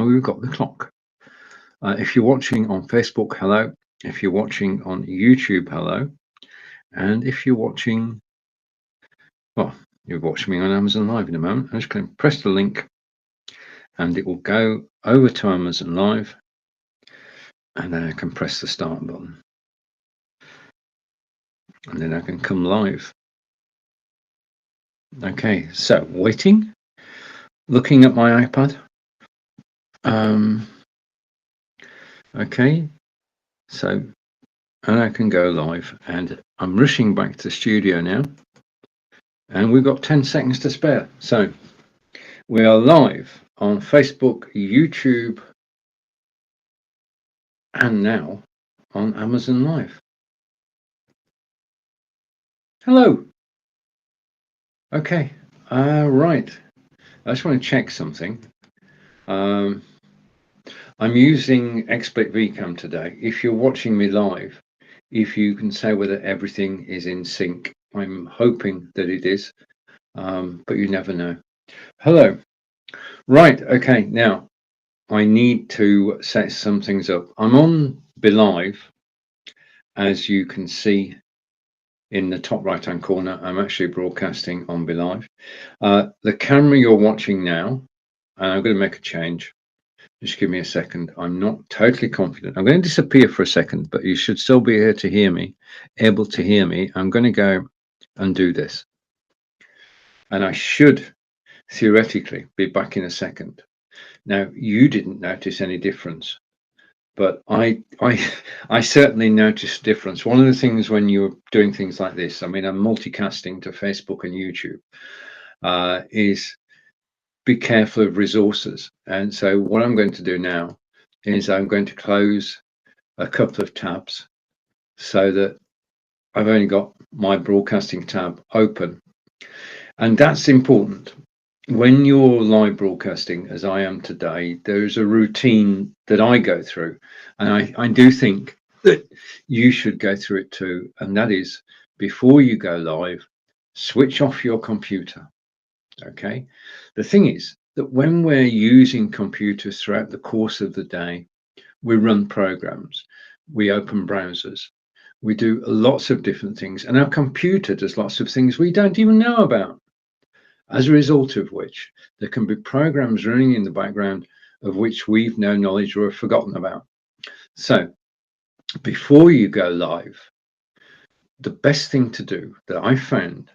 why we've got the clock. If you're watching on Facebook, hello. If you're watching on YouTube, hello. And if you're watching, well, you're watching me on Amazon Live in a moment. I'm just going to press the link and it will go over to Amazon Live. And then I can press the start button. And then I can come live. Okay, so waiting, looking at my iPad. Okay, so, and I can go live, and I'm rushing back to the studio now, and we've got 10 seconds to spare. So we are live on Facebook, YouTube, and now on Amazon Live. Hello. Okay, right. I just want to check something. I'm using XSplit VCam today. If you're watching me live, if you can say whether everything is in sync, I'm hoping that it is, but you never know. Hello. Right, okay, now I need to set some things up. I'm on BeLive, as you can see in the top right hand corner. I'm actually broadcasting on BeLive. The camera you're watching now, and I'm going to make a change. Just give me a second. I'm not totally confident. I'm going to disappear for a second, but you should still be here to hear me, able to hear me. I'm going to go and do this. And I should theoretically be back in a second. Now, you didn't notice any difference, but I certainly noticed difference. One of the things when you're doing things like this, I mean, I'm multicasting to Facebook and YouTube, is be careful of resources. And so what I'm going to do now is I'm going to close a couple of tabs so that I've only got my broadcasting tab open. And that's important. When you're live broadcasting, as I am today, there's a routine that I go through. And I do think that you should go through it too. And that is, before you go live, switch off your computer. Okay. The thing is that when we're using computers throughout the course of the day, we run programs, we open browsers, we do lots of different things, and our computer does lots of things we don't even know about. As a result of which, there can be programs running in the background of which we've no knowledge or have forgotten about. So before you go live, the best thing to do that I found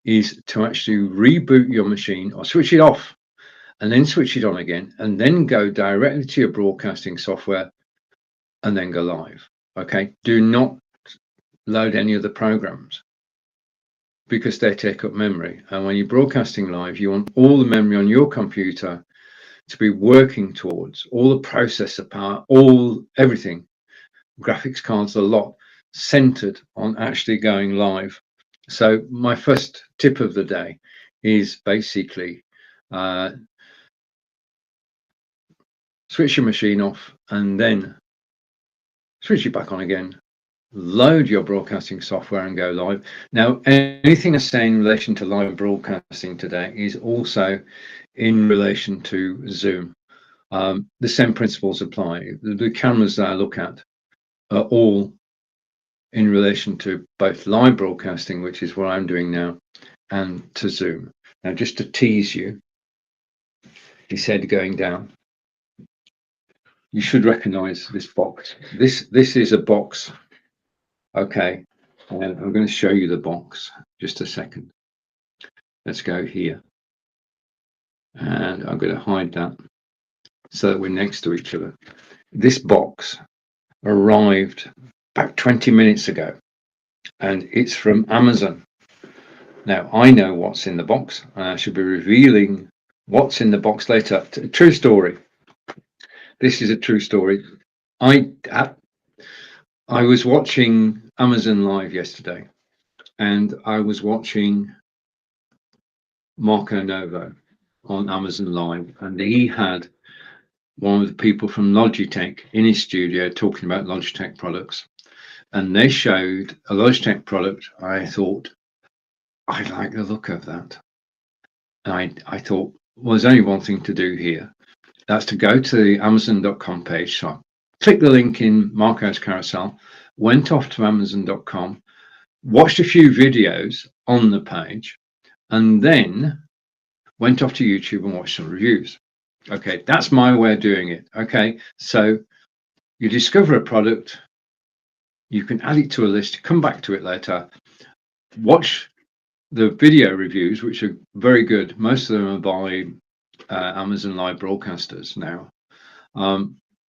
is to actually reboot your machine or switch it off and then switch it on again and then go directly to your broadcasting software and then go live. Okay, do not load any of the programs because they take up memory. And when you're broadcasting live, you want all the memory on your computer to be working towards all the processor power, everything, graphics cards, a lot centered on actually going live. So my first tip of the day is basically switch your machine off and then switch it back on again, load your broadcasting software and go live. Now, anything I say in relation to live broadcasting today is also in relation to Zoom. The same principles apply. The cameras that I look at are all in relation to both live broadcasting, which is what I'm doing now, and to Zoom. Now, just to tease you, he said going down, you should recognize this box. This is a box. Okay, and I'm going to show you the box. Just a second. Let's go here. And I'm going to hide that so that we're next to each other. This box arrived about 20 minutes ago, and it's from Amazon. Now, I know what's in the box, and I should be revealing what's in the box later. True story. This is a true story. I was watching Amazon Live yesterday, and I was watching Marco Novo on Amazon Live, and he had one of the people from Logitech in his studio talking about Logitech products, and they showed a Logitech product. I thought, I like the look of that. And I thought, well, there's only one thing to do here. That's to go to the Amazon.com page. So I clicked the link in Marco's carousel, went off to Amazon.com, watched a few videos on the page, and then went off to YouTube and watched some reviews. Okay, that's my way of doing it. Okay, so you discover a product, you can add it to a list, come back to it later, watch the video reviews, which are very good. Most of them are by Amazon Live broadcasters now.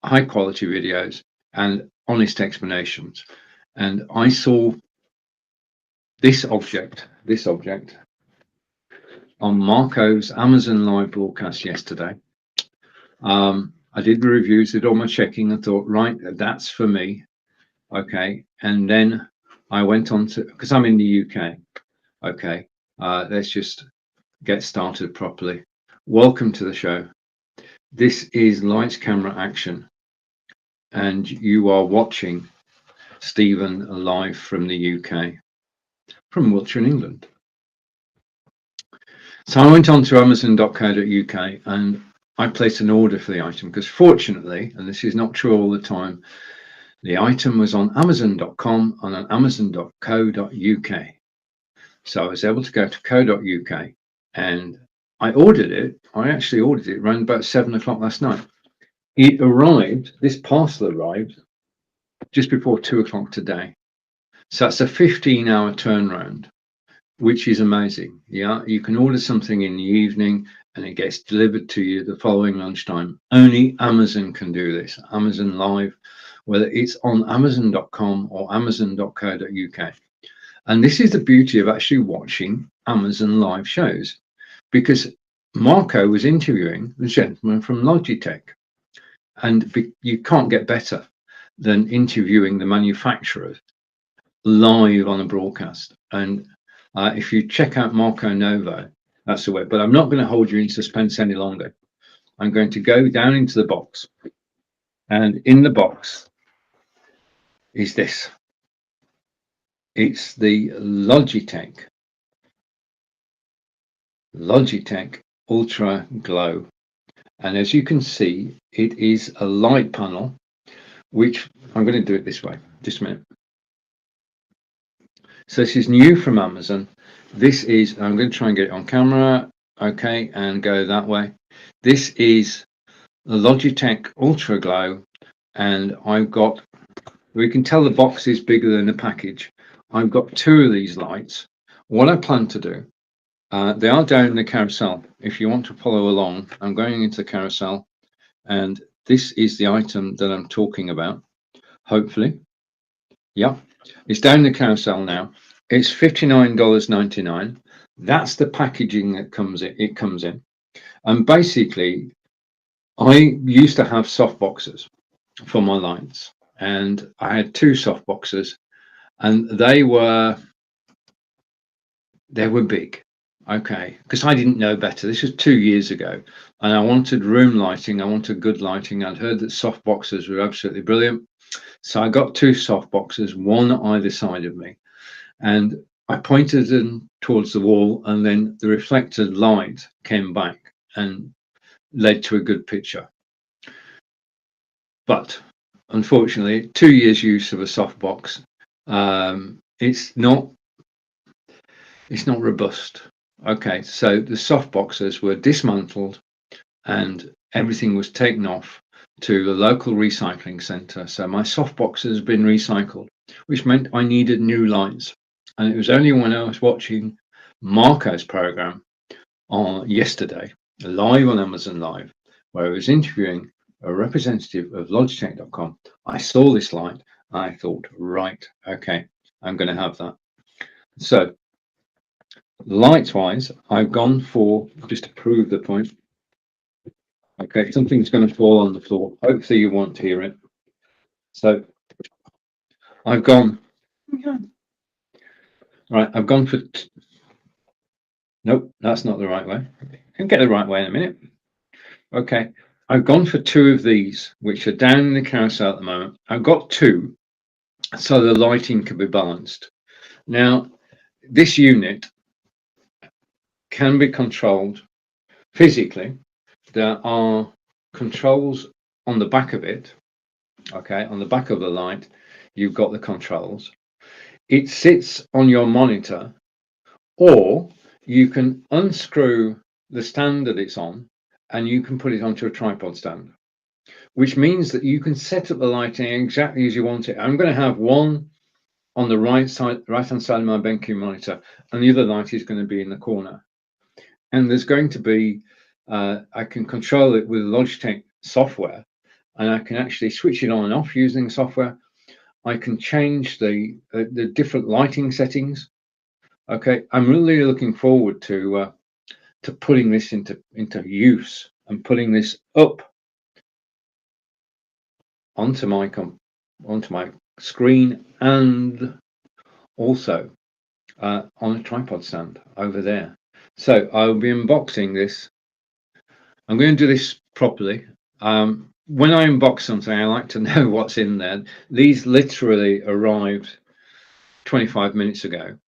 High quality videos and honest explanations. And I saw this object on Marco's Amazon Live broadcast yesterday. I did the reviews, did all my checking, and thought, right, that's for me. Okay, and then I went on to, because I'm in the UK. Okay, let's just get started properly. Welcome to the show. This is Lights, Camera, Action, and you are watching Stephen live from the UK, from Wiltshire in England. So I went on to Amazon.co.uk and I placed an order for the item because fortunately, and this is not true all the time, the item was on Amazon.com and on Amazon.co.uk. So I was able to go to co.uk and I ordered it. I actually ordered it around about 7 o'clock last night. It arrived, this parcel arrived just before 2 o'clock today. So that's a 15-hour turnaround, which is amazing. Yeah, you can order something in the evening and it gets delivered to you the following lunchtime. Only Amazon can do this. Amazon Live, whether it's on Amazon.com or Amazon.co.uk. And this is the beauty of actually watching Amazon Live shows, because Marco was interviewing the gentleman from Logitech, and you can't get better than interviewing the manufacturers live on a broadcast. And if you check out Marco Novo, that's the way. But I'm not going to hold you in suspense any longer. I'm going to go down into the box, and in the box is this. It's the Logitech Ultra Glow. And as you can see, it is a light panel, which I'm going to do it this way. Just a minute. So this is new from Amazon. This is, I'm going to try and get it on camera. Okay, and go that way. This is the Logitech Ultra Glow, and I've got, we can tell the box is bigger than the package. I've got 2 of these lights. What I plan to do, they are down in the carousel. If you want to follow along, I'm going into the carousel, and this is the item that I'm talking about. Hopefully, yeah, it's down the carousel now. It's $59.99. That's the packaging that comes in. And basically, I used to have soft boxes for my lights, and I had 2 soft boxes, and they were big. Okay, because I didn't know better. This was 2 years ago, and I wanted room lighting. I wanted good lighting. I'd heard that soft boxes were absolutely brilliant, so I got 2 soft boxes, one either side of me, and I pointed them towards the wall, and then the reflected light came back and led to a good picture. But unfortunately, 2 years use of a softbox, it's not robust. Okay, so the softboxes were dismantled and everything was taken off to the local recycling centre. So my softboxes have been recycled, which meant I needed new lights. And it was only when I was watching Marco's program on yesterday, live on Amazon Live, where I was interviewing a representative of Logitech.com, I saw this light. I thought, right, okay, I'm going to have that. So light-wise, I've gone for, just to prove the point, okay, something's going to fall on the floor. Hopefully you won't hear it. So I've gone, right, I've gone for, nope, that's not the right way. I can get the right way in a minute. Okay, I've gone for 2 of these, which are down in the carousel at the moment. I've got 2, so the lighting can be balanced. Now, this unit can be controlled physically. There are controls on the back of it. Okay, on the back of the light, you've got the controls. It sits on your monitor, or you can unscrew the stand that it's on and you can put it onto a tripod stand, which means that you can set up the lighting exactly as you want it. I'm going to have one on the right hand side of my BenQ monitor, and the other light is going to be in the corner. And there's going to be, I can control it with Logitech software, and I can actually switch it on and off using software. I can change the different lighting settings. Okay, I'm really looking forward to putting this into use and putting this up onto my screen, and also on a tripod stand over there. So I'll be unboxing this. I'm going to do this properly. When I unbox something, I like to know what's in there. These literally arrived 25 minutes ago.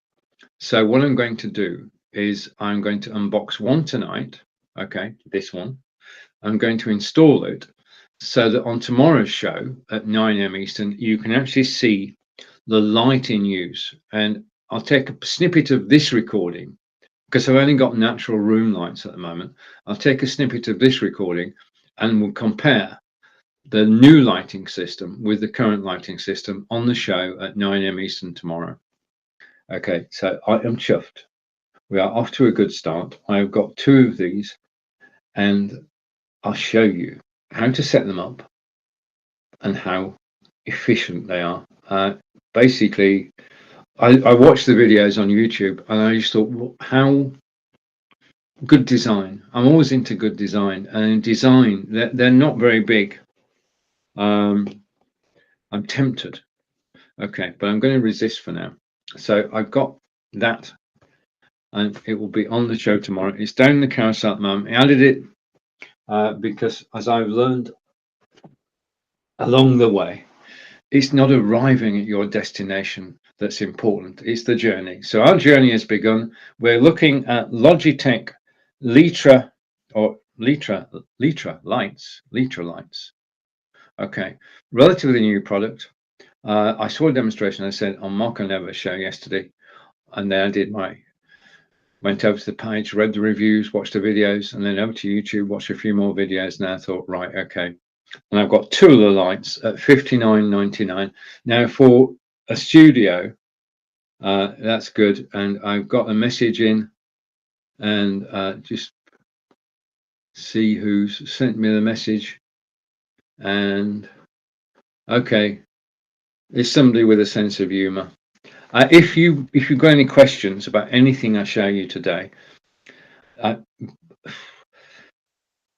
So what I'm going to do is I'm going to unbox one tonight. Okay, this one. I'm going to install it so that on tomorrow's show at 9 a.m. Eastern, you can actually see the light in use. And I'll take a snippet of this recording, because I've only got natural room lights at the moment. I'll take a snippet of this recording and we'll compare the new lighting system with the current lighting system on the show at 9 a.m. Eastern tomorrow. Okay, so I am chuffed. We are off to a good start. I've got two of these, and I'll show you how to set them up and how efficient they are. Basically, I watched the videos on YouTube and I just thought, well, how good design. I'm always into good design, and in design, they're not very big. I'm tempted. Okay, but I'm going to resist for now. So I've got that, and it will be on the show tomorrow. It's down in the carousel at the moment. I added it because, as I've learned along the way, it's not arriving at your destination that's important. It's the journey. So our journey has begun. We're looking at Logitech Litra lights. Okay, relatively new product. I saw a demonstration, I said, on Marco Never's show yesterday, and then I went over to the page, read the reviews, watched the videos, and then over to YouTube, watched a few more videos, and I thought, right, okay. And I've got two of the lights at $59.99. Now, for a studio, that's good. And I've got a message in, and just see who's sent me the message. And okay, it's somebody with a sense of humor. If you've got any questions about anything I show you today,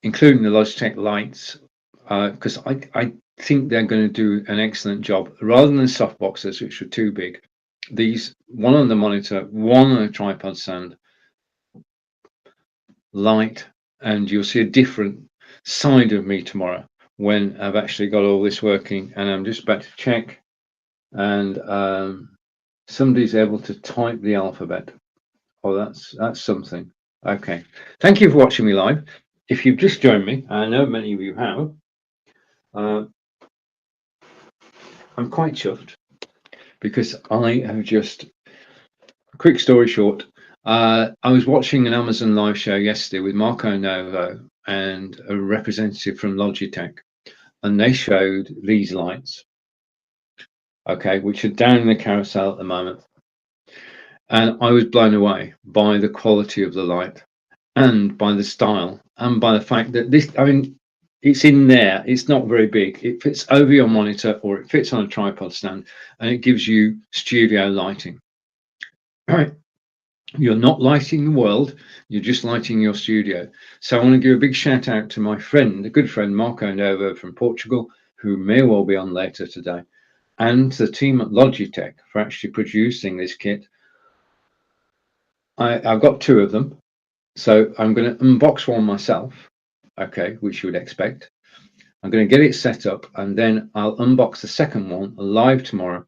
including the Logitech lights, because I think they're going to do an excellent job, rather than softboxes, which are too big. These, one on the monitor, one on a tripod stand, light, and you'll see a different side of me tomorrow when I've actually got all this working. And I'm just about to check, and somebody's able to type the alphabet. Oh, that's something. Okay, thank you for watching me live. If you've just joined me, I know many of you have, I'm quite chuffed, because I have just, quick story short, I was watching an Amazon live show yesterday with Marco Novo and a representative from Logitech, and they showed these lights, okay, which are down in the carousel at the moment. And I was blown away by the quality of the light, and by the style, and by the fact that this, I mean, it's in there, it's not very big, it fits over your monitor, or it fits on a tripod stand, and it gives you studio lighting. Right, you're not lighting the world, you're just lighting your studio. So I want to give a big shout out to my friend, a good friend, Marco Novo from Portugal, who may well be on later today, and the team at Logitech for actually producing this kit. I've got two of them, so I'm going to unbox one myself, okay, which you would expect. I'm going to get it set up, and then I'll unbox the second one live tomorrow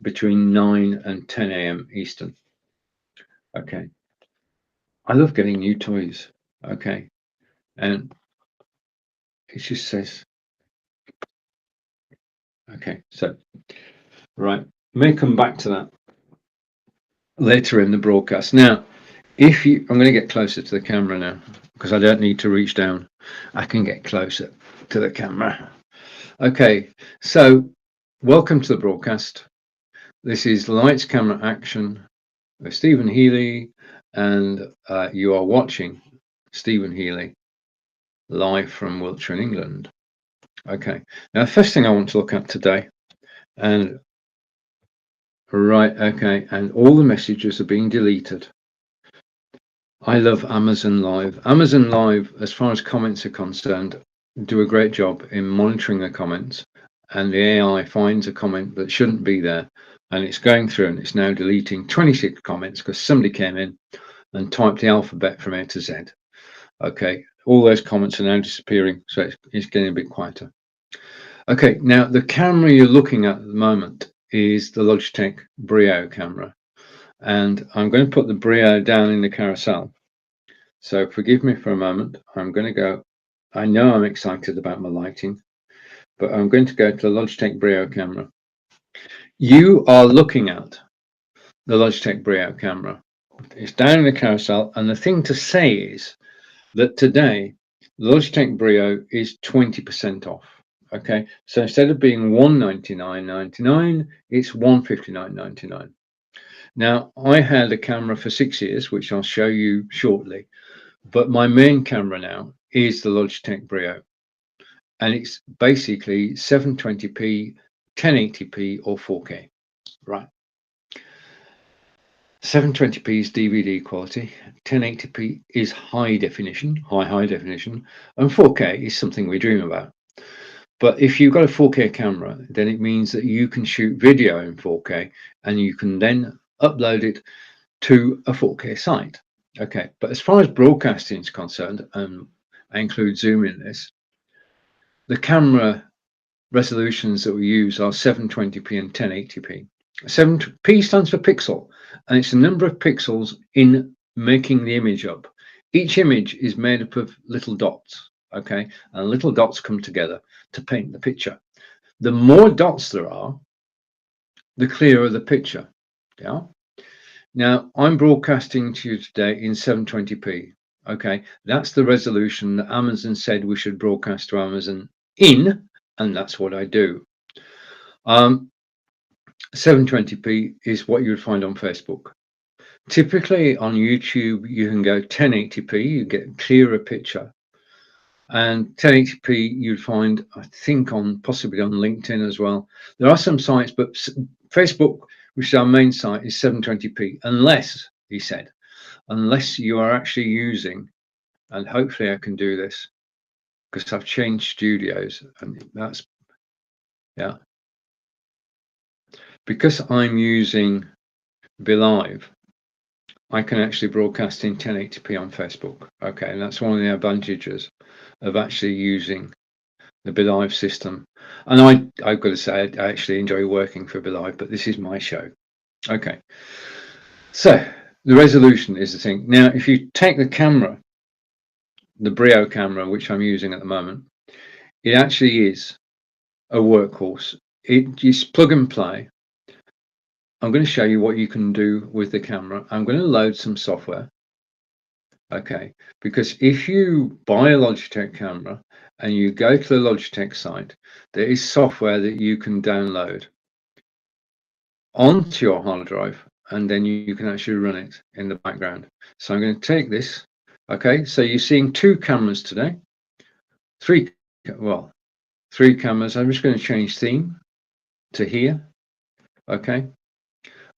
between 9 and 10 a.m. Eastern. Okay, I love getting new toys, okay, and it just says, okay, so, right, may come back to that later in the broadcast. Now, if you, I'm going to get closer to the camera now, because I don't need to reach down. I can get closer to the camera. Okay, so welcome to the broadcast. This is Lights, Camera, Action with Stephen Healey, and you are watching Stephen Healey live from Wiltshire in England. Okay, now the first thing I want to look at today, and right, okay, and all the messages are being deleted. I love Amazon Live. Amazon Live, as far as comments are concerned, do a great job in monitoring the comments, and the AI finds a comment that shouldn't be there, and it's going through and it's now deleting 26 comments because somebody came in and typed the alphabet from A to Z. Okay, all those comments are now disappearing, so it's getting a bit quieter. Okay, now the camera you're looking at the moment is the Logitech Brio camera, and I'm going to put the Brio down in the carousel. So forgive me for a moment. I'm going to go, I know I'm excited about my lighting, but I'm going to go to the Logitech Brio camera. You are looking at the Logitech Brio camera. It's down in the carousel, and the thing to say is that today Logitech Brio is 20% off. Okay, so instead of being $199.99, it's $159.99. Now, I had a camera for 6 years, which I'll show you shortly, but my main camera now is the Logitech Brio, and it's basically 720p, 1080p, or 4K. Right. 720p is DVD quality, 1080p is high definition, high definition, and 4K is something we dream about. But if you've got a 4K camera, then it means that you can shoot video in 4K and you can then upload it to a 4K site. Okay, but as far as broadcasting is concerned, and I include Zoom in this, the camera resolutions that we use are 720p and 1080p. 7p stands for pixel, and it's the number of pixels in making the image up. Each image is made up of little dots, okay, and little dots come together to paint the picture. The more dots there are, the clearer the picture. Yeah. Now I'm broadcasting to you today in 720p. Okay, that's the resolution that Amazon said we should broadcast to Amazon in, and that's what I do. 720p is what you would find on Facebook. Typically on YouTube, you can go 1080p, you get a clearer picture. And 1080p you'd find, I think, on possibly on LinkedIn as well. There are some sites, but Facebook, which is our main site, is 720p, unless, he said, unless you are actually using, and hopefully I can do this, because I've changed studios, and that's, yeah. Because I'm using Live, I can actually broadcast in 1080p on Facebook. Okay, and that's one of the advantages of actually using the Live system. And I've got to say, I actually enjoy working for Live, but this is my show. Okay, so the resolution is the thing. Now, if you take the camera, the Brio camera, which I'm using at the moment, it actually is a workhorse. It just plug and play. I'm going to show you what you can do with the camera. I'm going to load some software. Okay, because if you buy a Logitech camera and you go to the Logitech site, there is software that you can download onto your hard drive, and then you can actually run it in the background. So I'm going to take this. Okay, so you're seeing two cameras today. Three cameras. I'm just going to change theme to here. Okay.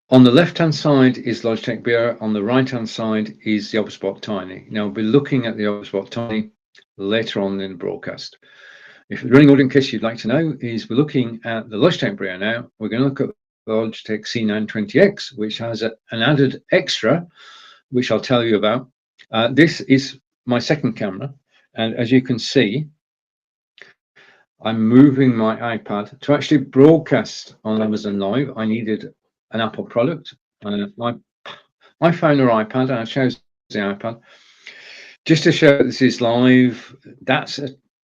On the left-hand side is Logitech Brio. On the right-hand side is the OBSBot Tiny. Now, we'll be looking at the OBSBot Tiny later on in the broadcast. If the running order, in case you'd like to know, is we're looking at the Logitech Brio now. We're going to look at the Logitech C920X, which has an added extra, which I'll tell you about. This is my second camera, and as you can see, I'm moving my iPad to actually broadcast on Amazon Live. I needed an Apple product, my iPhone or iPad, and I chose the iPad just to show this is live. That's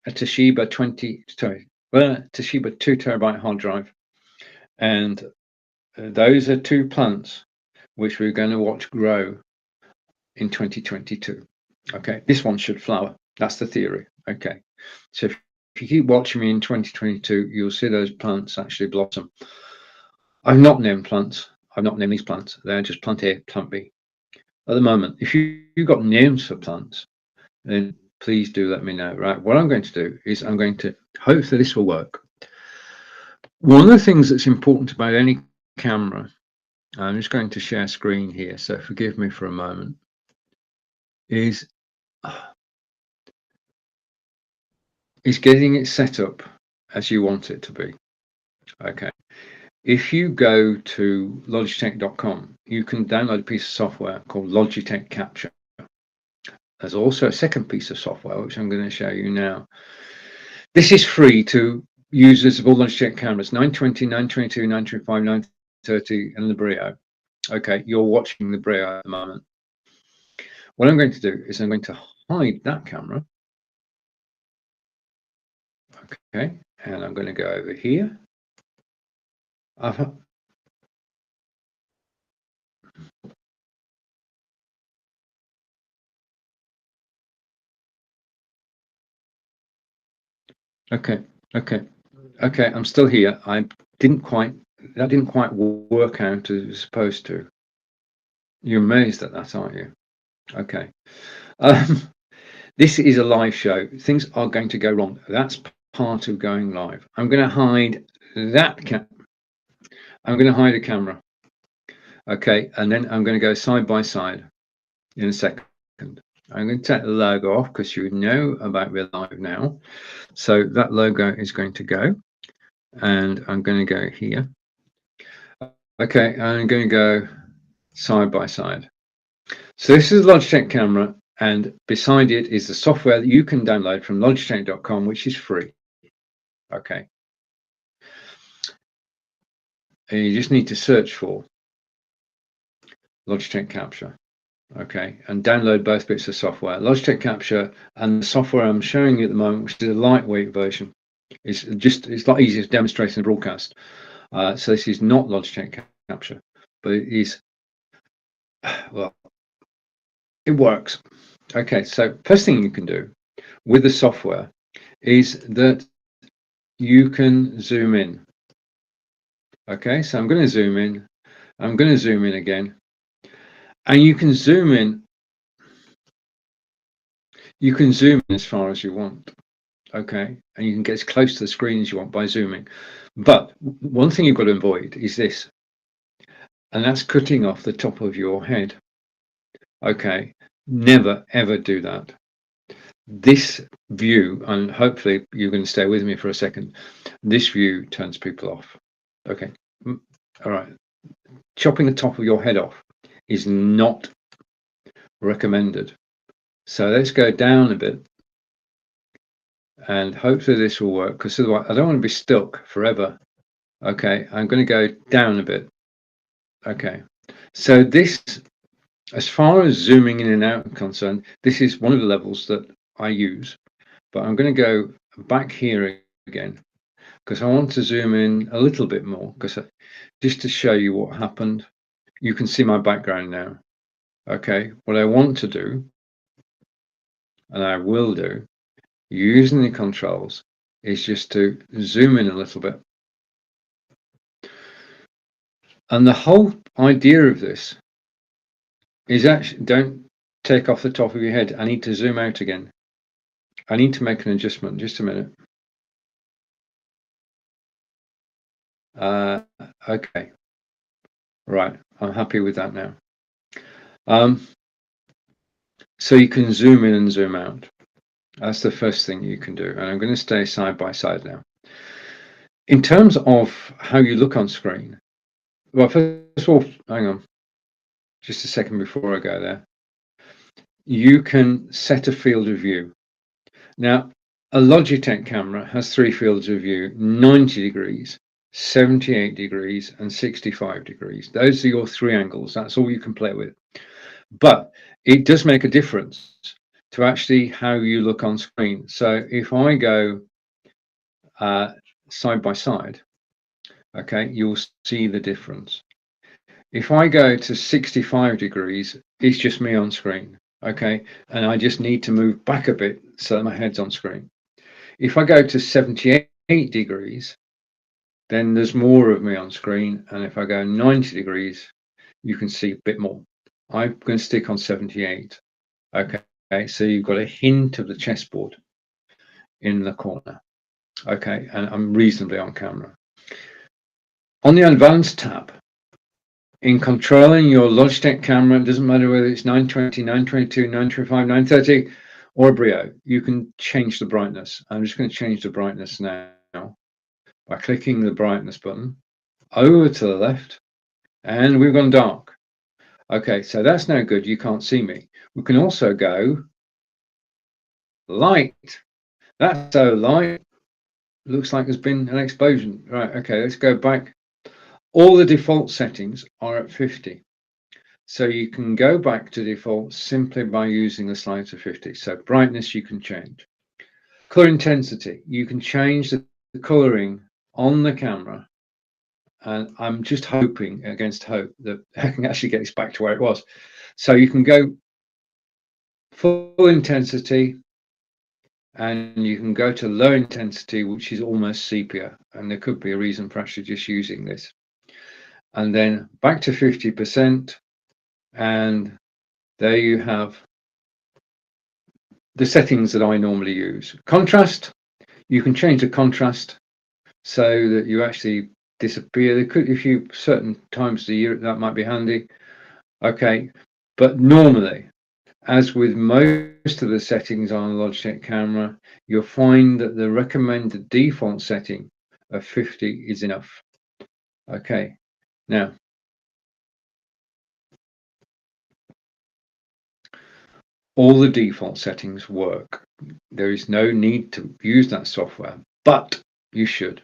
Toshiba 2 terabyte hard drive, and those are two plants which we're going to watch grow in 2022. Okay, this one should flower. That's the theory. Okay, so if you keep watching me in 2022, you'll see those plants actually blossom. I've not named plants. I've not named these plants. They're just plant A, plant B. At the moment, if you've got names for plants, then please do let me know. Right, what I'm going to do is I'm going to hope that this will work. One of the things that's important about any camera, I'm just going to share screen here, so forgive me for a moment, is getting it set up as you want it to be. Okay. If you go to logitech.com, you can download a piece of software called Logitech Capture. There's also a second piece of software, which I'm going to show you now. This is free to users of all Logitech cameras, 920, 922, 925, 930, and the Brio. Okay, you're watching the Brio at the moment. What I'm going to do is I'm going to hide that camera. Okay, and I'm going to go over here. Okay, I'm still here. That didn't quite work out as it was supposed to. You're amazed at that, aren't you? Okay. This is a live show. Things are going to go wrong. That's part of going live. I'm going to hide that I'm going to hide a camera. Okay, and then I'm going to go side by side in a second. I'm going to take the logo off because you know about we're live now. So that logo is going to go, and I'm going to go here. Okay, I'm going to go side by side. So this is a Logitech camera, and beside it is the software that you can download from logitech.com, which is free. Okay. And you just need to search for Logitech Capture. Okay, and download both bits of software, Logitech Capture and the software I'm showing you at the moment, which is a lightweight version. It's a lot easier to demonstrate in the broadcast. So this is not Logitech Capture, but it is, well, it works. Okay, so first thing you can do with the software is that you can zoom in. Okay, so I'm going to zoom in. I'm going to zoom in again. And you can zoom in. You can zoom in as far as you want. Okay, and you can get as close to the screen as you want by zooming. But one thing you've got to avoid is this, and that's cutting off the top of your head. Okay, never ever do that. This view, and hopefully you're going to stay with me for a second, this view turns people off. Okay, all right. Chopping the top of your head off is not recommended. So let's go down a bit, and hopefully this will work, because otherwise I don't want to be stuck forever. Okay, I'm going to go down a bit. Okay, so this, as far as zooming in and out is concerned, this is one of the levels that I use, but I'm going to go back here again because I want to zoom in a little bit more, because just to show you what happened. You can see my background now. Okay, what I want to do, and I will do, using the controls, is just to zoom in a little bit. And the whole idea of this is actually, don't take off the top of your head. I need to zoom out again. I need to make an adjustment. Just a minute. Okay. Right. I'm happy with that now. So you can zoom in and zoom out. That's the first thing you can do. And I'm going to stay side by side now. In terms of how you look on screen, well, first of all, hang on. Just a second before I go there. You can set a field of view. Now, a Logitech camera has 3 fields of view: 90 degrees, 78 degrees, and 65 degrees. Those are your 3 angles. That's all you can play with. But it does make a difference to actually how you look on screen. So if I go side by side, okay, you'll see the difference. If I go to 65 degrees, it's just me on screen, okay, and I just need to move back a bit so that my head's on screen. If I go to 78 degrees, then there's more of me on screen, and if I go 90 degrees, you can see a bit more. I'm going to stick on 78. Okay, so you've got a hint of the chessboard in the corner. Okay, and I'm reasonably on camera. On the Advanced tab, in controlling your Logitech camera, it doesn't matter whether it's 920, 922, 925, 930, or a Brio, you can change the brightness. I'm just going to change the brightness now by clicking the brightness button over to the left, and we've gone dark. Okay, so that's no good. You can't see me. We can also go light. That's so light. Looks like there's been an explosion. Right, okay, let's go back. All the default settings are at 50. So you can go back to default simply by using the slide to 50. So brightness you can change. Color intensity, you can change the coloring on the camera. And I'm just hoping against hope that I can actually get this back to where it was. So you can go full intensity, and you can go to low intensity, which is almost sepia. And there could be a reason for actually just using this. And then back to 50%. And there you have the settings that I normally use. Contrast, you can change the contrast so that you actually disappear. There could, if you certain times of the year, that might be handy. Okay, but normally, as with most of the settings on a Logitech camera, you'll find that the recommended default setting of 50 is enough. Okay, now all the default settings work. There is no need to use that software, but you should.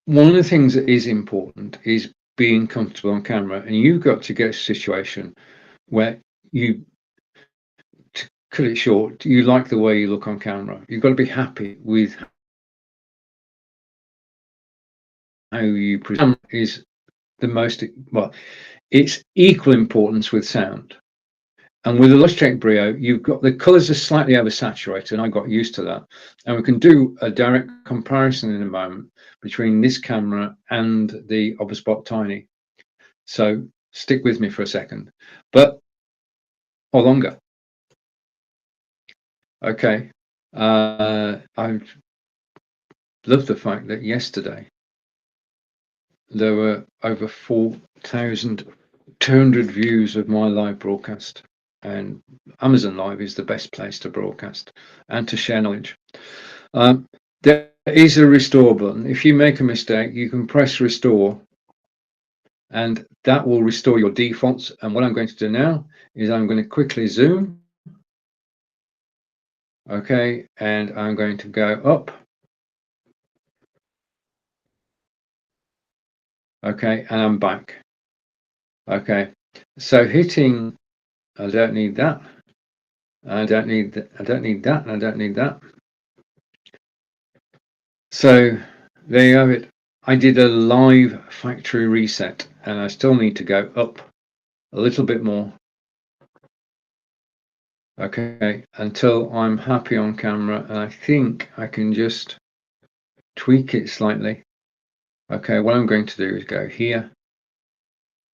One of the things that is important is being comfortable on camera, and you've got to get a situation where you, to cut it short, you like the way you look on camera. You've got to be happy with how you present. Is the most, well, it's equal importance with sound. And with the Logitech Brio, you've got the colors are slightly oversaturated, and I got used to that. And we can do a direct comparison in a moment between this camera and the Oberspot Tiny. So stick with me for a second, or longer. Okay, I love the fact that yesterday there were over 4,200 views of my live broadcast. And Amazon Live is the best place to broadcast and to share knowledge. There is a restore button. If you make a mistake, you can press restore, and that will restore your defaults. And what I'm going to do now is I'm going to quickly zoom. Okay, and I'm going to go up. Okay, and I'm back. Okay, so hitting, I don't need that. I don't need that. I don't need that. I don't need that. So there you have it. I did a live factory reset, and I still need to go up a little bit more. Okay, until I'm happy on camera, and I think I can just tweak it slightly. Okay, what I'm going to do is go here.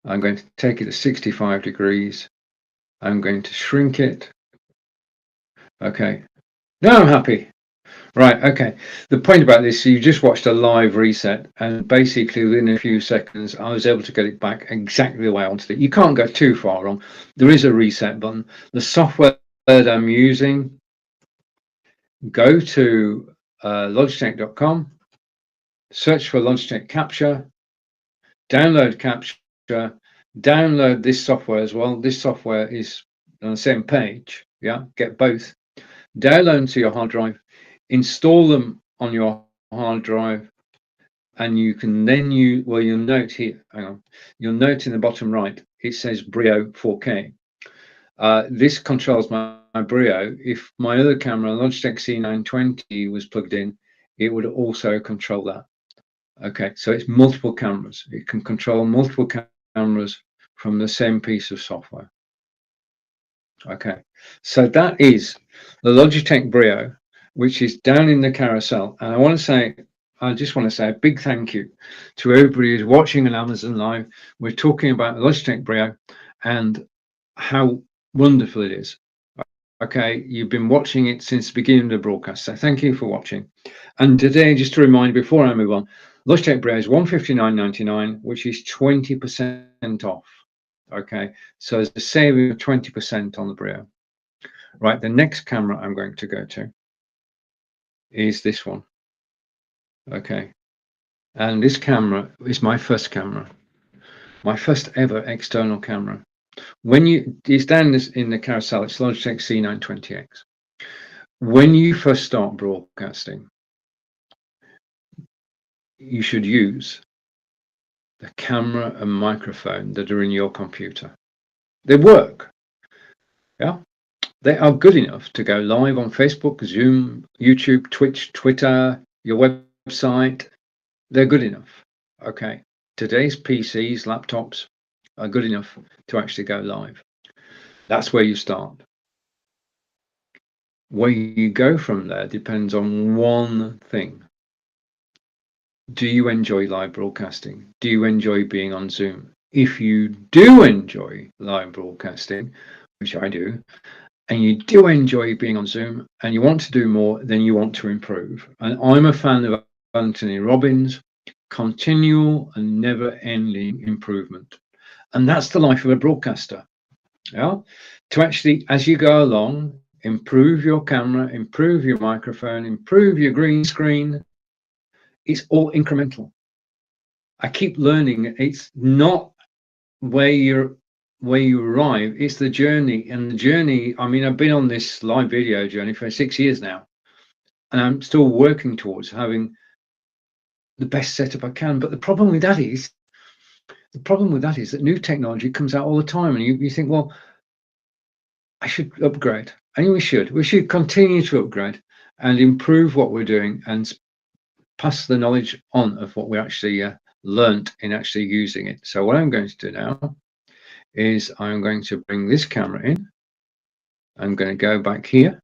I'm going to take it to 65 degrees. I'm going to shrink it. Okay, now I'm happy. Right, okay. The point about this, you just watched a live reset, and basically within a few seconds, I was able to get it back exactly the way I wanted it. You can't go too far wrong. There is a reset button. The software that I'm using, go to Logitech.com, search for Logitech Capture, download Capture, download this software as well. This software is on the same page. Yeah, get both. Download to your hard drive, install them on your hard drive, and you can then use, well, you'll note here, hang on, you'll note in the bottom right, it says Brio 4K. This controls my Brio. If my other camera, Logitech C920, was plugged in, it would also control that. Okay, so it's multiple cameras. It can control multiple cameras from the same piece of software. Okay, so that is the Logitech Brio, which is down in the carousel. And I just want to say a big thank you to everybody who's watching on Amazon Live. We're talking about Logitech Brio and how wonderful it is. Okay, you've been watching it since the beginning of the broadcast, so thank you for watching. And today, just to remind before I move on, Logitech Brio is $159.99, which is 20% off. Okay, so there's a saving of 20% on the Brio. Right, the next camera I'm going to go to is this one. Okay, and this camera is my first camera, my first ever external camera. It's down in the carousel, it's Logitech C920X. When you first start broadcasting, you should use the camera and microphone that are in your computer. They work. Yeah, they are good enough to go live on Facebook, Zoom, YouTube, Twitch, Twitter, your website. They're good enough. Okay, today's PCs, laptops are good enough to actually go live. That's where you start. Where you go from there depends on one thing. Do you enjoy live broadcasting? Do you enjoy being on Zoom? If you do enjoy live broadcasting, which I do, and you do enjoy being on Zoom and you want to do more, then you want to improve. And I'm a fan of Anthony Robbins, continual and never-ending improvement. And that's the life of a broadcaster. Yeah, to actually, as you go along, improve your camera, improve your microphone, improve your green screen. It's all incremental. I keep learning. It's not where you arrive, it's the journey. And the journey, I mean, I've been on this live video journey for 6 years now, and I'm still working towards having the best setup I can. But the problem with that is that new technology comes out all the time, and you think, well, I should upgrade. And we should continue to upgrade and improve what we're doing and pass the knowledge on of what we actually learnt in actually using it. So what I'm going to do now is I'm going to bring this camera in. I'm going to go back here.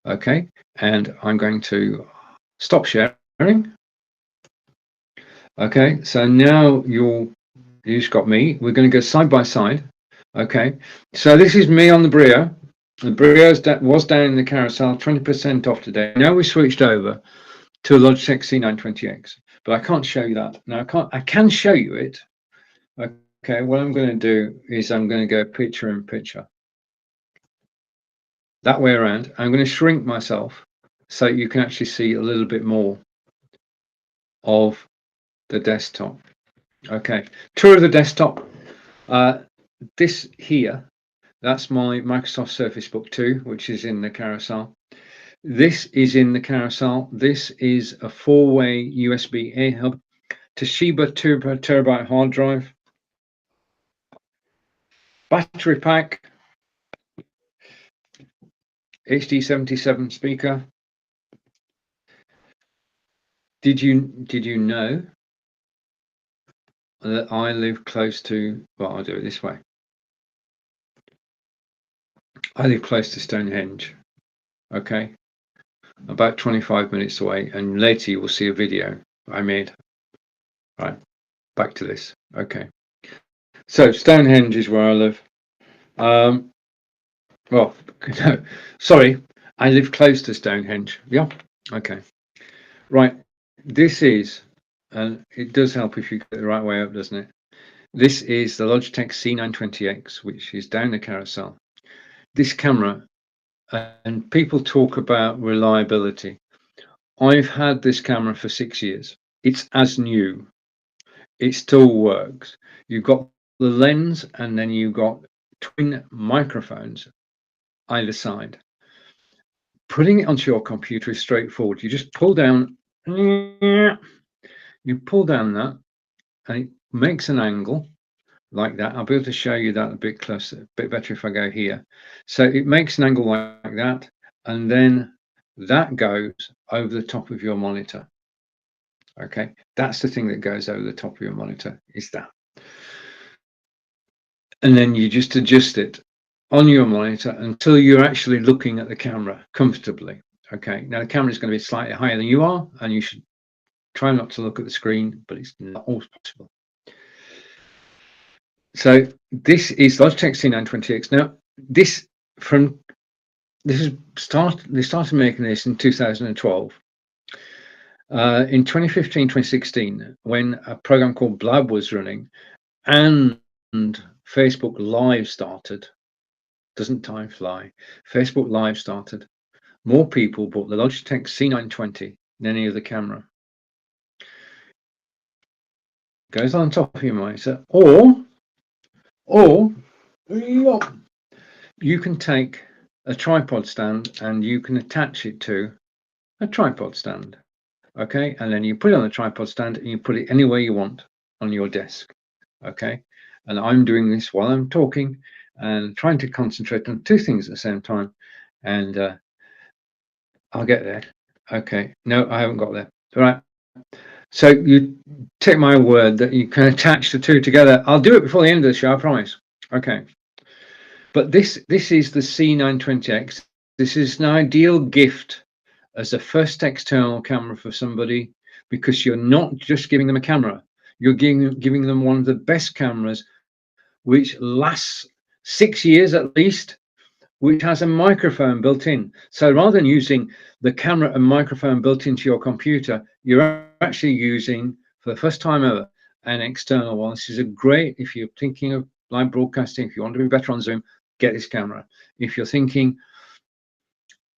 Okay, and I'm going to stop sharing. Okay, so now you've got me. We're going to go side by side. Okay, so this is me on the Brio. The Brio was down in the carousel, 20% off today. Now we switched over to a Logitech C920X, but I can't show you that. Now I can show you it. Okay, what I'm going to do is I'm going to go picture in picture. That way around. I'm going to shrink myself so you can actually see a little bit more of the desktop. Okay, tour of the desktop. This here, that's my Microsoft Surface Book 2, which is in the carousel. This is in the carousel. This is a 4-way USB A hub, Toshiba 2 terabyte hard drive, battery pack, HD77 speaker. Did you know that I live close to, well, I'll do it this way. I live close to Stonehenge, okay, about 25 minutes away, and later you will see a video I made. Right, back to this. Okay, so Stonehenge is where I live. Well, no, sorry, I live close to Stonehenge. Yeah, okay, right. This is, and it does help if you get the right way up, doesn't it? This is the Logitech C920X, which is down the carousel. This camera, and people talk about reliability. I've had this camera for 6 years. It's as new. It still works. You've got the lens, and then you've got twin microphones either side. Putting it onto your computer is straightforward. You just pull down, you pull down that, and it makes an angle. like that. I'll be able to show you that a bit closer, a bit better if I go here. So it makes an angle like that, and then that goes over the top of your monitor. Okay, that's the thing that goes over the top of your monitor, is that. And then you just adjust it on your monitor until you're actually looking at the camera comfortably. Okay, now the camera is going to be slightly higher than you are, and you should try not to look at the screen, but it's not always possible. So this is Logitech C920X. Now they started making this in 2012. In 2015, 2016, when a program called Blab was running and Facebook Live started, doesn't time fly? Facebook Live started. More people bought the Logitech C920 than any other camera. Goes on top of your monitor, or you can take a tripod stand and you can attach it to a tripod stand. Okay, and then you put it on the tripod stand and you put it anywhere you want on your desk. Okay, and I'm doing this while I'm talking and trying to concentrate on two things at the same time, and I'll get there. Okay, no, I haven't got there. All right, so you take my word that you can attach the two together. I'll do it before the end of the show, I promise. Okay, but this is the C920X. This is an ideal gift as a first external camera for somebody, because you're not just giving them a camera, you're giving them one of the best cameras which lasts 6 years at least, which has a microphone built in. So rather than using the camera and microphone built into your computer, you're actually using, for the first time ever, an external one. This is a great, if you're thinking of live broadcasting, if you want to be better on Zoom, get this camera. If you're thinking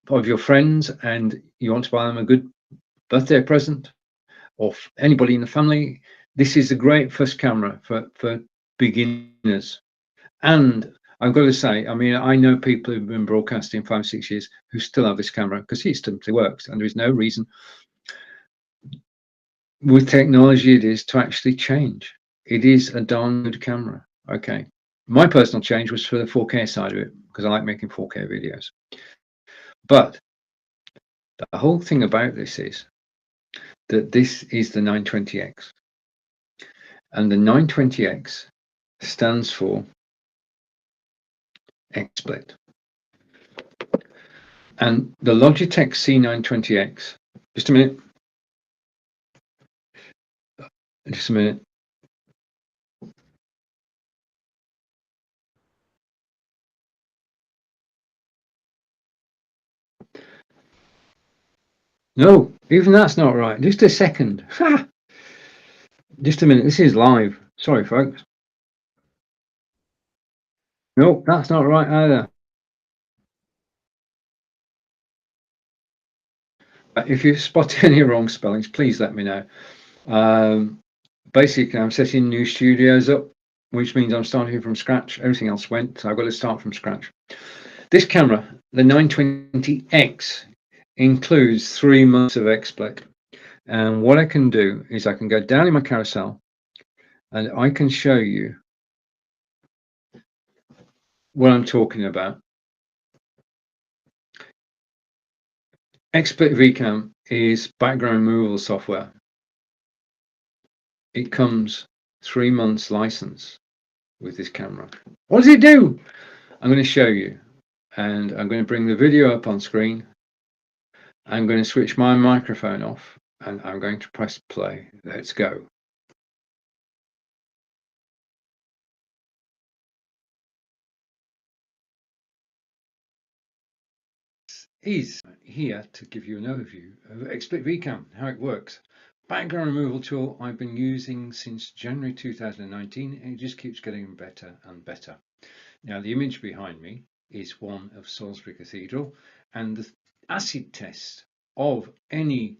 of your friends and you want to buy them a good birthday present, or anybody in the family, this is a great first camera for beginners. And I've got to say, I mean, I know people who've been broadcasting 5 or 6 years who still have this camera because it simply works, and there is no reason with technology it is to actually change. It is a darn good camera. Okay, my personal change was for the 4K side of it, because I like making 4K videos. But the whole thing about this is that this is the 920X, and the 920X stands for XSplit. And the Logitech C920X, just a minute, just a minute. No, even that's not right. Just a second. Just a minute. This is live. Sorry, folks. No, that's not right either. If you spot any wrong spellings, please let me know. Basically, I'm setting new studios up, which means I'm starting from scratch. Everything else went, so I've got to start from scratch. This camera, the 920X, includes 3 months of XSplit. And what I can do is I can go down in my carousel and I can show you what I'm talking about. XSplit VCam is background removal software. It comes 3 months license with this camera. What does it do? I'm going to show you, and I'm going to bring the video up on screen. I'm going to switch my microphone off and I'm going to press play. Let's go. Is here to give you an overview of XSplit VCam, how it works. Background removal tool I've been using since January 2019, and it just keeps getting better and better. Now the image behind me is one of Salisbury Cathedral, and the acid test of any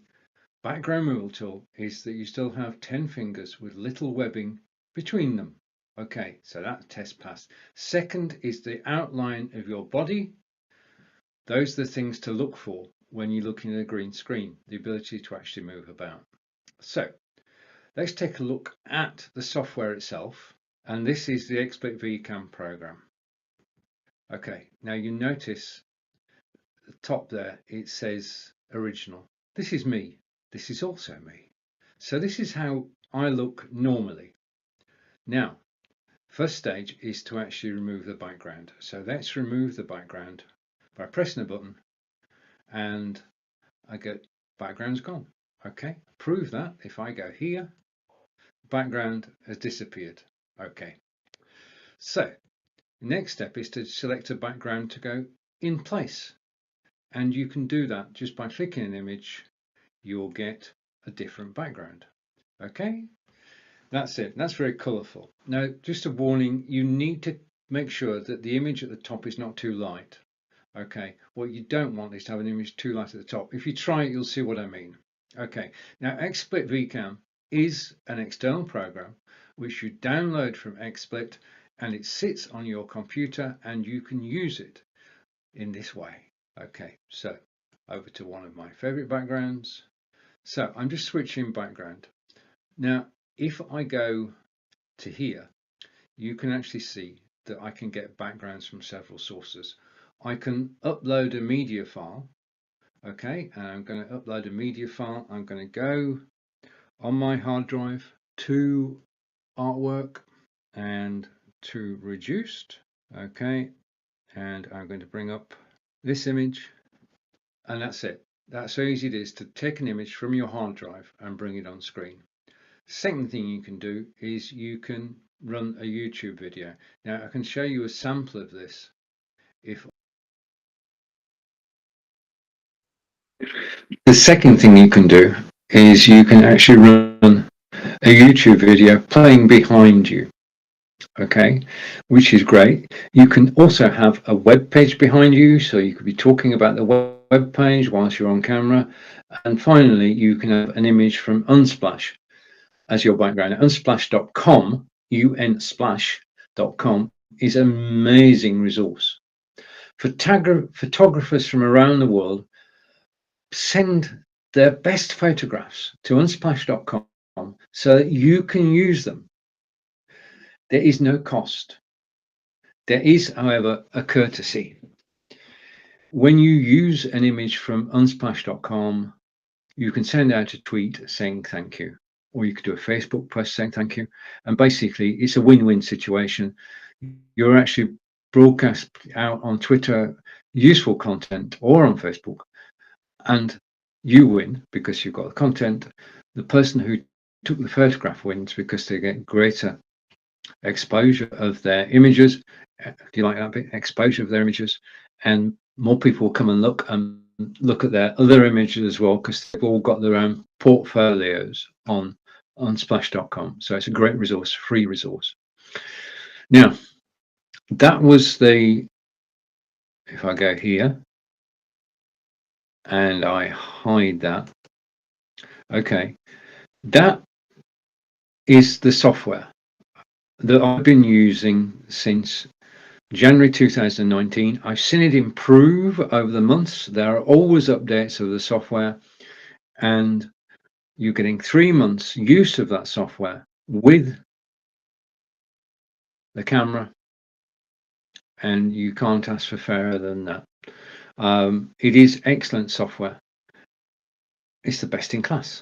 background removal tool is that you still have 10 fingers with little webbing between them. Okay, so that test passed. Second is the outline of your body. Those are the things to look for when you're looking at a green screen, the ability to actually move about. So let's take a look at the software itself and this is the XSplit VCAM program. Okay, now you notice the top there, it says original. This is me. This is also me. So this is how I look normally. Now, first stage is to actually remove the background. So let's remove the background by pressing the button, and I get background's gone. Okay, prove that if I go here, background has disappeared. Okay, so next step is to select a background to go in place, and you can do that just by clicking an image. You'll get a different background. Okay, that's it. That's very colorful. Now, just a warning, you need to make sure that the image at the top is not too light. Okay, what you don't want is to have an image too light at the top. If you try it, you'll see what I mean. Okay, now XSplit VCAM is an external program which you download from XSplit, and it sits on your computer and you can use it in this way. Okay, so over to one of my favorite backgrounds. So I'm just switching background. Now, if I go to here, you can actually see that I can get backgrounds from several sources. I can upload a media file. Okay, and I'm going to upload a media file. I'm going to go on my hard drive to artwork and to reduced. Okay, and I'm going to bring up this image, and that's it. That's how easy it is to take an image from your hard drive and bring it on screen. Second thing you can do is you can run a YouTube video. Now I can show you a sample of this. If the second thing you can do is you can actually run a YouTube video playing behind you. Okay, which is great. You can also have a web page behind you, so you could be talking about the web page whilst you're on camera. And finally, you can have an image from Unsplash as your background. Unsplash.com, unsplash.com, is an amazing resource. Photographers from around the world send their best photographs to unsplash.com so that you can use them. There is no cost. There is, however, a courtesy. When you use an image from unsplash.com, you can send out a tweet saying thank you, or you could do a Facebook post saying thank you. And basically, it's a win-win situation. You're actually broadcast out on Twitter useful content or on Facebook, and you win because you've got the content. The person who took the photograph wins because they get greater exposure of their images. Do you like that bit? Exposure of their images, and more people will come and look at their other images as well, because they've all got their own portfolios on splash.com. So it's a great resource, free resource. Now, that was the, if I go here and I hide that, okay, that is the software that I've been using since January 2019. I've seen it improve over the months. There are always updates of the software, and you're getting 3 months use of that software with the camera, and you can't ask for fairer than that. It is excellent software. It's the best in class.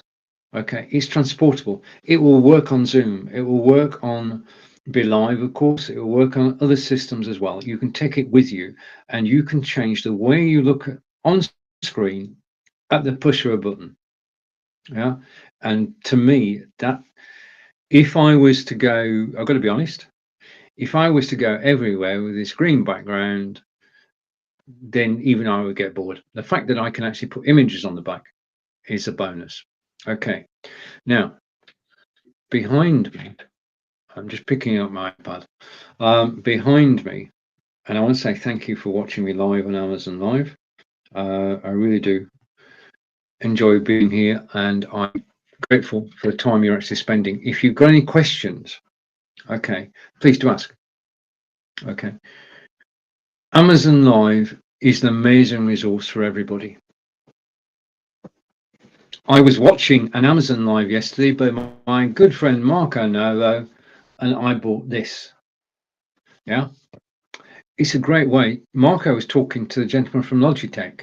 Okay, it's transportable. It will work on Zoom. It will work on Live, of course. It will work on other systems as well. You can take it with you, and you can change the way you look on screen at the push of a button. Yeah, and to me, that if I was to go, I've got to be honest, if I was to go everywhere with this green background, then even I would get bored. The fact that I can actually put images on the back is a bonus. Okay, now behind me, I'm just picking up my iPad. Behind me, and I want to say thank you for watching me live on Amazon Live. I really do enjoy being here, and I'm grateful for the time you're actually spending. If you've got any questions, okay, please do ask. Okay, Amazon Live is an amazing resource for everybody. I was watching an Amazon Live yesterday by my good friend Marco Novo, and I bought this. Yeah, it's a great way. Marco was talking to the gentleman from Logitech.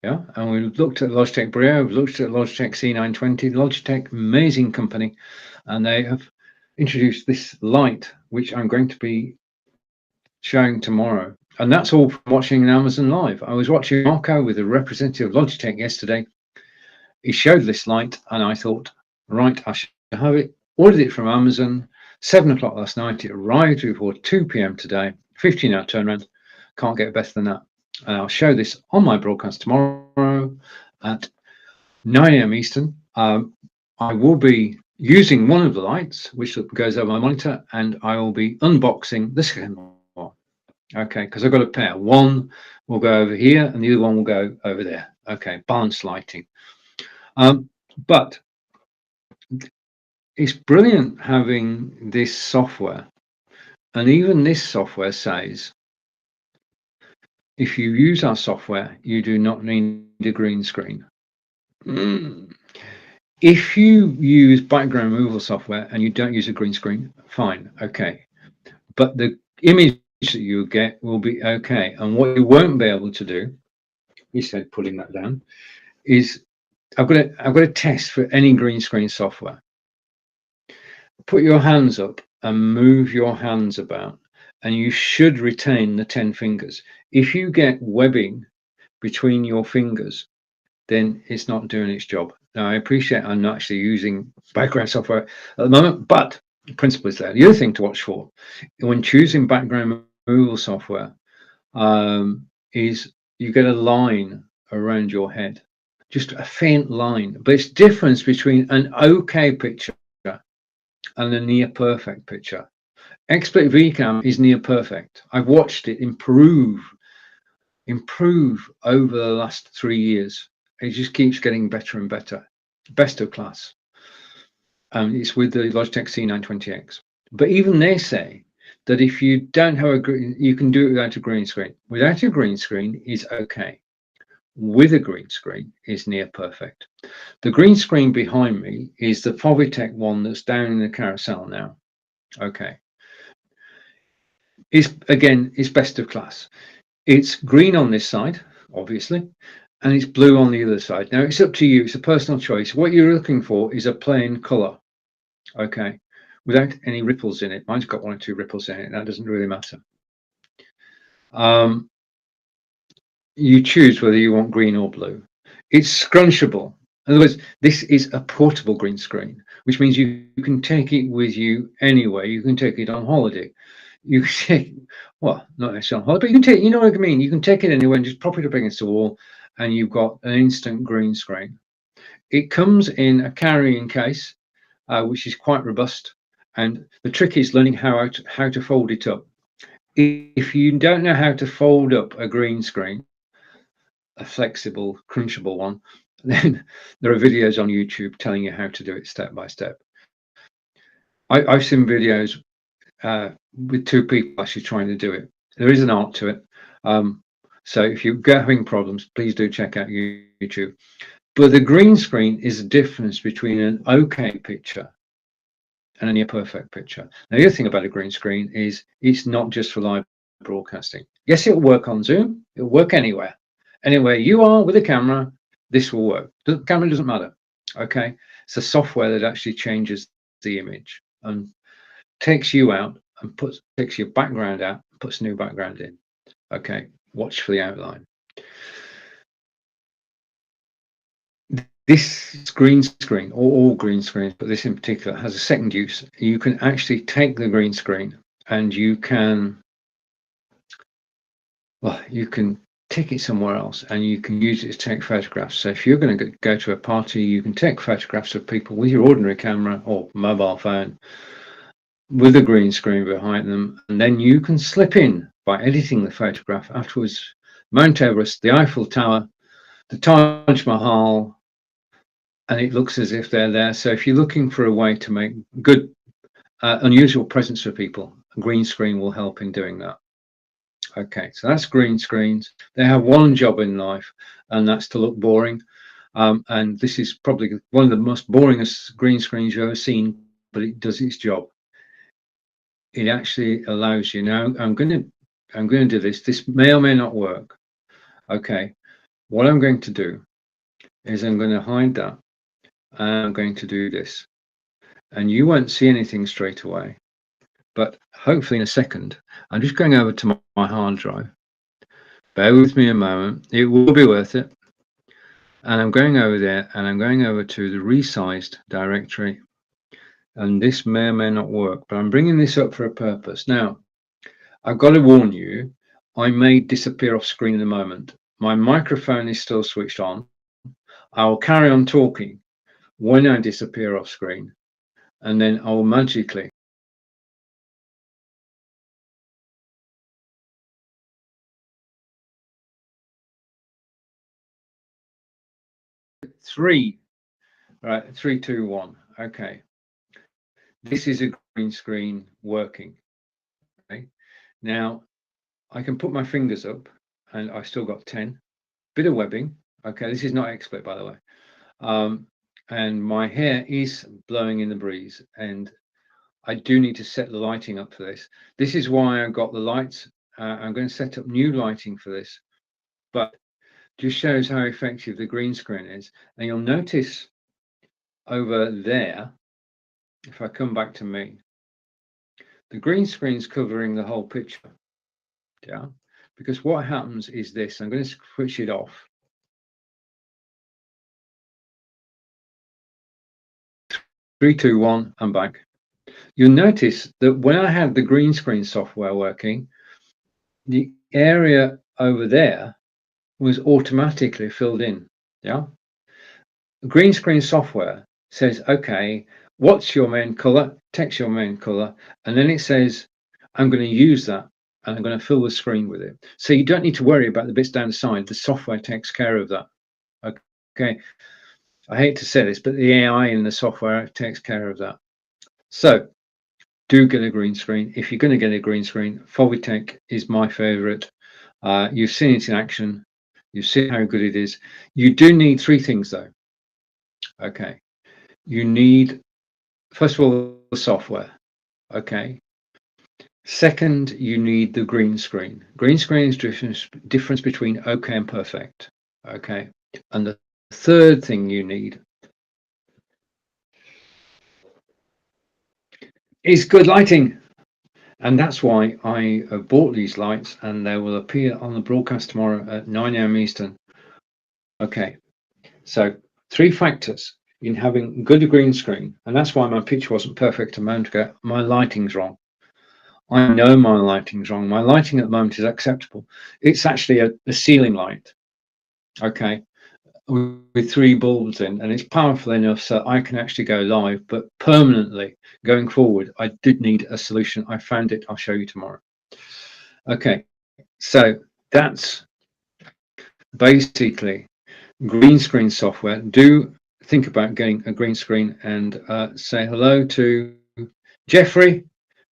Yeah, and we looked at Logitech Brio, we looked at Logitech C920. Logitech, amazing company, and they have introduced this light, which I'm going to be showing tomorrow. And that's all from watching Amazon Live. I was watching Marco with a representative of Logitech yesterday. He showed this light, and I thought, right, I should have it. Ordered it from Amazon, 7 o'clock last night. It arrived before 2 p.m. today. 15-hour turnaround. Can't get better than that. And I'll show this on my broadcast tomorrow at 9 a.m. Eastern. I will be using one of the lights, which goes over my monitor, and I will be unboxing the second one. Okay, because I've got a pair. One will go over here, and the other one will go over there. Okay, balanced lighting. But it's brilliant having this software, and even this software says if you use our software, you do not need a green screen. If you use background removal software and you don't use a green screen, fine, okay. But the image that you get will be okay. And what you won't be able to do, he said, putting that down, is I've got a test for any green screen software. Put your hands up and move your hands about, and you should retain the 10 fingers. If you get webbing between your fingers, then it's not doing its job. Now, I appreciate I'm not actually using background software at the moment, but the principle is there. The other thing to watch for when choosing background removal software is you get a line around your head, just a faint line. But it's difference between an okay picture and a near perfect picture. XSplit VCam is near perfect. I've watched it improve over the last 3 years. It just keeps getting better and better. Best of class. It's with the Logitech C920X. But even they say that if you don't have a green, you can do it without a green screen. Without a green screen is okay. With a green screen is near perfect. The green screen behind me is the Fovitech one that's down in the carousel now. Okay. It's best of class. It's green on this side, obviously, and it's blue on the other side. Now, it's up to you. It's a personal choice. What you're looking for is a plain color, okay, without any ripples in it. Mine's got 1 or 2 ripples in it. That doesn't really matter. You choose whether you want green or blue. It's scrunchable. In other words, this is a portable green screen, which means you can take it with you anywhere. You can take it on holiday. You can take, well, not necessarily on holiday, but you can take, you know what I mean? You can take it anywhere and just prop it up against the wall, and you've got an instant green screen. It comes in a carrying case, which is quite robust, and the trick is learning how to fold it up. If you don't know how to fold up a green screen, a flexible, crunchable one, then there are videos on YouTube telling you how to do it step by step. I've seen videos with 2 people actually trying to do it. There is an art to it. So if you're having problems, please do check out YouTube. But the green screen is the difference between an okay picture and a near perfect picture. Now, the other thing about a green screen is it's not just for live broadcasting. Yes, it'll work on Zoom. It'll work anywhere. Anywhere you are with a camera, this will work. The camera doesn't matter. Okay, it's the software that actually changes the image and takes you out and takes your background out, puts new background in. Okay, watch for the outline. This green screen, or all green screens, but this in particular, has a second use. You can actually take the green screen and you can take it somewhere else and you can use it to take photographs. So if you're going to go to a party, you can take photographs of people with your ordinary camera or mobile phone with a green screen behind them, and then you can slip in by editing the photograph afterwards. Mount Everest, the Eiffel Tower, the Taj Mahal, and it looks as if they're there. So if you're looking for a way to make good, unusual presents for people, a green screen will help in doing that. Okay, so that's green screens. They have one job in life, and that's to look boring. And this is probably one of the most boringest green screens you've ever seen, but it does its job. it actually allows you. Now I'm going to do this. This may or may not work. Okay, what I'm going to do is I'm going to hide that, and I'm going to do this, and you won't see anything straight away, but hopefully in a second. I'm just going over to my hard drive. Bear with me a moment. It will be worth it. And I'm going over there, and I'm going over to the resized directory, and this may or may not work, but I'm bringing this up for a purpose. Now, I've got to warn you, I may disappear off screen in a moment. My microphone is still switched on. I will carry on talking when I disappear off screen, and then I'll magically three, right, 3, 2, 1. Okay, this is a green screen working. Okay, now I can put my fingers up, and I've still got 10. Bit of webbing. Okay, this is not expert, by the way. And my hair is blowing in the breeze, and I do need to set the lighting up for this. This is why I got the lights. I'm going to set up new lighting for this, but just shows how effective the green screen is. And you'll notice over there, if I come back to me, the green screen's covering the whole picture. Yeah, because what happens is this. I'm going to switch it off. 3, 2, 1, I'm back. You'll notice that when I had the green screen software working, the area over there was automatically filled in. Yeah. The green screen software says, okay, what's your main color? Text your main color. And then it says, I'm going to use that, and I'm going to fill the screen with it. So you don't need to worry about the bits down the side. The software takes care of that. Okay. I hate to say this, but the AI in the software takes care of that. So do get a green screen. If you're going to get a green screen, Fovitech is my favorite. You've seen it in action. You've seen how good it is. You do need 3 things though. Okay. You need, first of all, the software. Okay. Second, you need the green screen. Green screen is difference between okay and perfect. Okay. And the third thing you need is good lighting. And that's why I bought these lights, and they will appear on the broadcast tomorrow at 9 a.m. Eastern. Okay, so 3 factors in having good green screen, and that's why my picture wasn't perfect a moment ago. My lighting's wrong. I know my lighting's wrong. My lighting at the moment is acceptable. It's actually a ceiling light, okay, with 3 bulbs in, and it's powerful enough so I can actually go live, but permanently going forward, I did need a solution. I found it. I'll show you tomorrow. Okay, so that's basically green screen software. Do think about getting a green screen, and say hello to Jeffrey.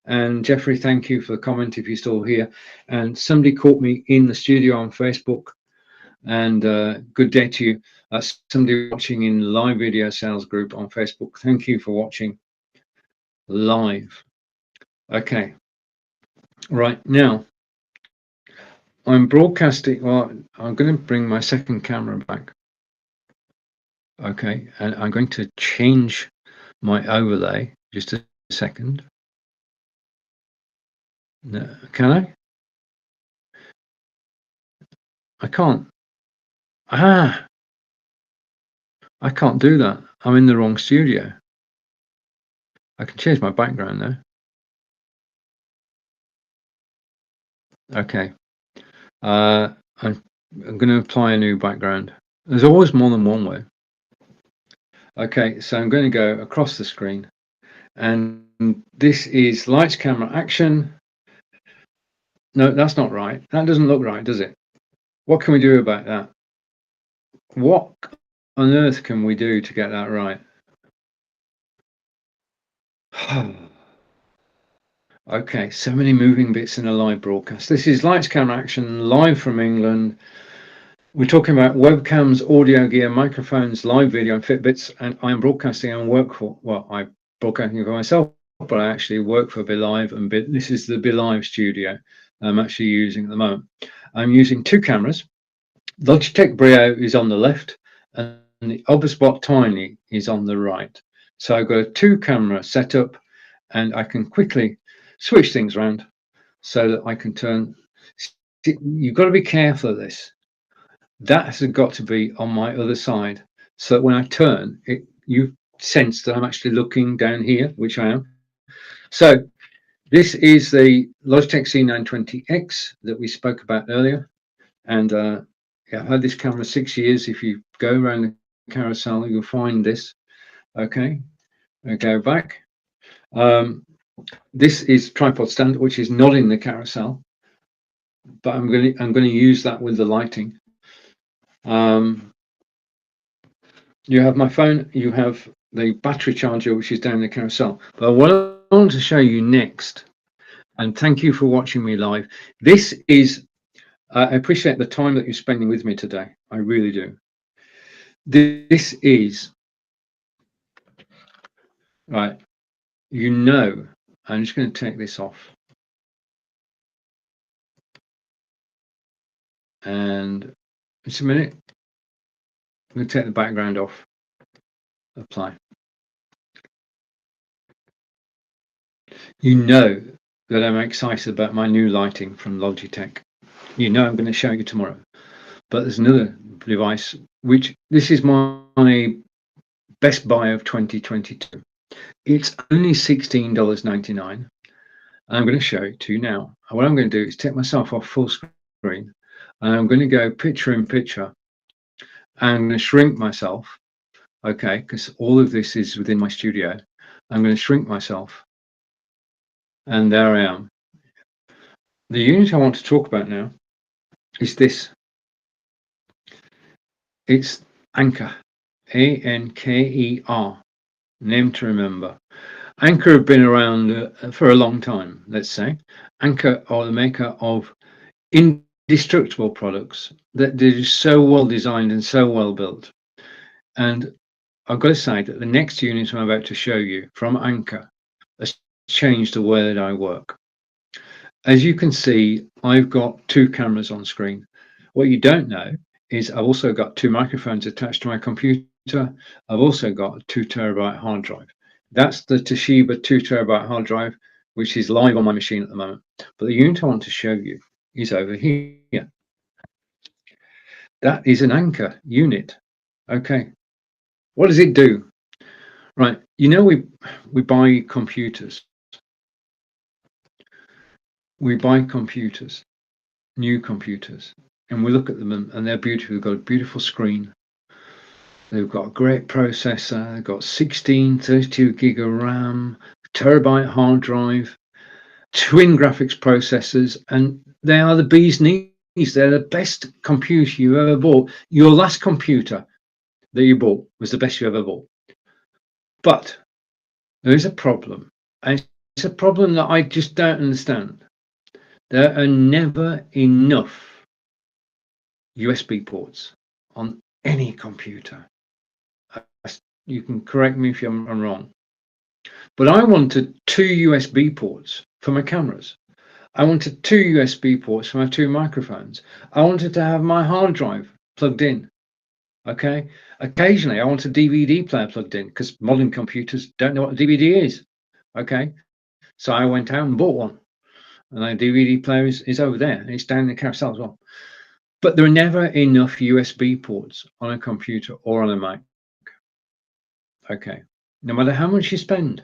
And Jeffrey, thank you for the comment if you're still here. And somebody caught me in the studio on Facebook, and good day to you. Somebody watching in live video sales group on Facebook. Thank you for watching live. Okay, right now I'm broadcasting. Well, I'm going to bring my second camera back. Okay, and I'm going to change my overlay. Just a second. No, can I? I can't. I can't do that. I'm in the wrong studio. I can change my background though. Okay. I'm going to apply a new background. There's always more than one way. Okay, so I'm going to go across the screen, and this is lights, camera, action. No, that's not right. That doesn't look right, does it? What can we do about that? What on earth can we do to get that right? Okay, so many moving bits in a live broadcast. This is lights, camera, action, live from England. We're talking about webcams, audio gear, microphones, live video, and Fitbits, and I am broadcasting and work for, well, I'm broadcasting for myself but I actually work for Live, and this is the Live studio I'm actually using at the moment. I'm using two cameras. Logitech Brio is on the left, and the Oberspot Tiny is on the right. So I've got a two camera setup, and I can quickly switch things around so that I can turn. You've got to be careful of this. That has got to be on my other side, so that when I turn it, you sense that I'm actually looking down here, which I am. So this is the Logitech C920X that we spoke about earlier. And yeah, I've had this camera 6 years. If you go around the carousel, you'll find this. Okay, I go back. This is tripod stand, which is not in the carousel, but I'm going to use that with the lighting. You have my phone. You have the battery charger, which is down the carousel. But what I want to show you next, and thank you for watching me live. This is I appreciate the time that you're spending with me today. I really do. This is right. I'm just going to take this off, and just a minute. I'm going to take the background off. Apply. You know that I'm excited about my new lighting from Logitech. You know I'm going to show you tomorrow. But there's another device, which this is my best buy of 2022. It's only $16.99. And I'm going to show it to you now. What I'm going to do is take myself off full screen, and I'm going to go picture in picture. I'm going to shrink myself, okay, because all of this is within my studio. I'm going to shrink myself, and there I am. The unit I want to talk about now is this. It's Anker, Anker, name to remember. Anker have been around for a long time, let's say. Anker are the maker of indestructible products that are so well designed and so well built. And I've got to say that the next unit I'm about to show you from Anker has changed the way that I work. As you can see, I've got two cameras on screen. What you don't know is I've also got two microphones attached to my computer. I've also got a 2 terabyte hard drive. That's the Toshiba 2 terabyte hard drive, which is live on my machine at the moment. But the unit I want to show you is over here. That is an Anker unit. Okay. What does it do? Right. You know, we buy computers. We buy computers, new computers, and we look at them and they're beautiful. They've got a beautiful screen. They've got a great processor. They've got 16, 32 gig of RAM, terabyte hard drive, twin graphics processors, and they are the bee's knees. They're the best computer you ever bought. Your last computer that you bought was the best you ever bought. But there is a problem. And it's a problem that I just don't understand. There are never enough USB ports on any computer. You can correct me if I'm wrong. But I wanted two USB ports for my cameras. I wanted two USB ports for my two microphones. I wanted to have my hard drive plugged in. Okay. Occasionally, I want a DVD player plugged in because modern computers don't know what a DVD is. Okay. So I went out and bought one. And the DVD player is over there. And it's down in the carousel as well. But there are never enough USB ports on a computer or on a Mac. Okay. No matter how much you spend.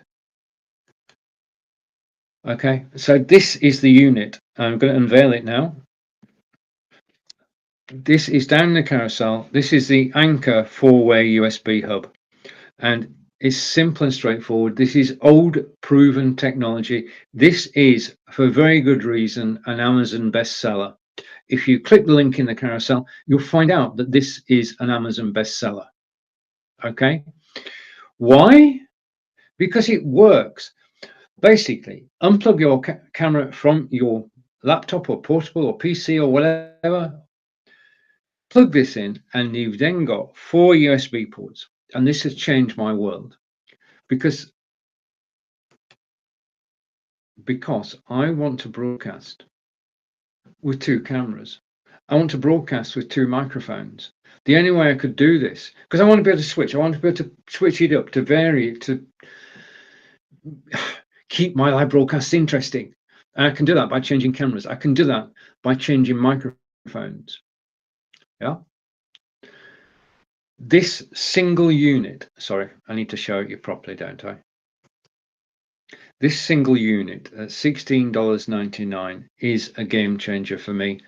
Okay. So this is the unit. I'm going to unveil it now. This is down in the carousel. This is the Anker 4-way USB hub. And it's simple and straightforward. This is old proven technology. This is, for very good reason, an Amazon bestseller. If you click the link in the carousel, you'll find out that this is an Amazon bestseller. Okay. Why? Because it works. Basically, unplug your camera from your laptop or portable or PC or whatever. Plug this in, and you've then got 4 USB ports. And this has changed my world, because because I want to broadcast with 2 cameras. I want to broadcast with 2 microphones. The only way I could do this, because I want to be able to switch, I want to be able to switch it up, to vary it, to keep my live broadcasts interesting. And I can do that by changing cameras. I can do that by changing microphones. Yeah. This single unit, sorry, I need to show it you properly, don't I? This single unit at $16.99 is a game changer for me.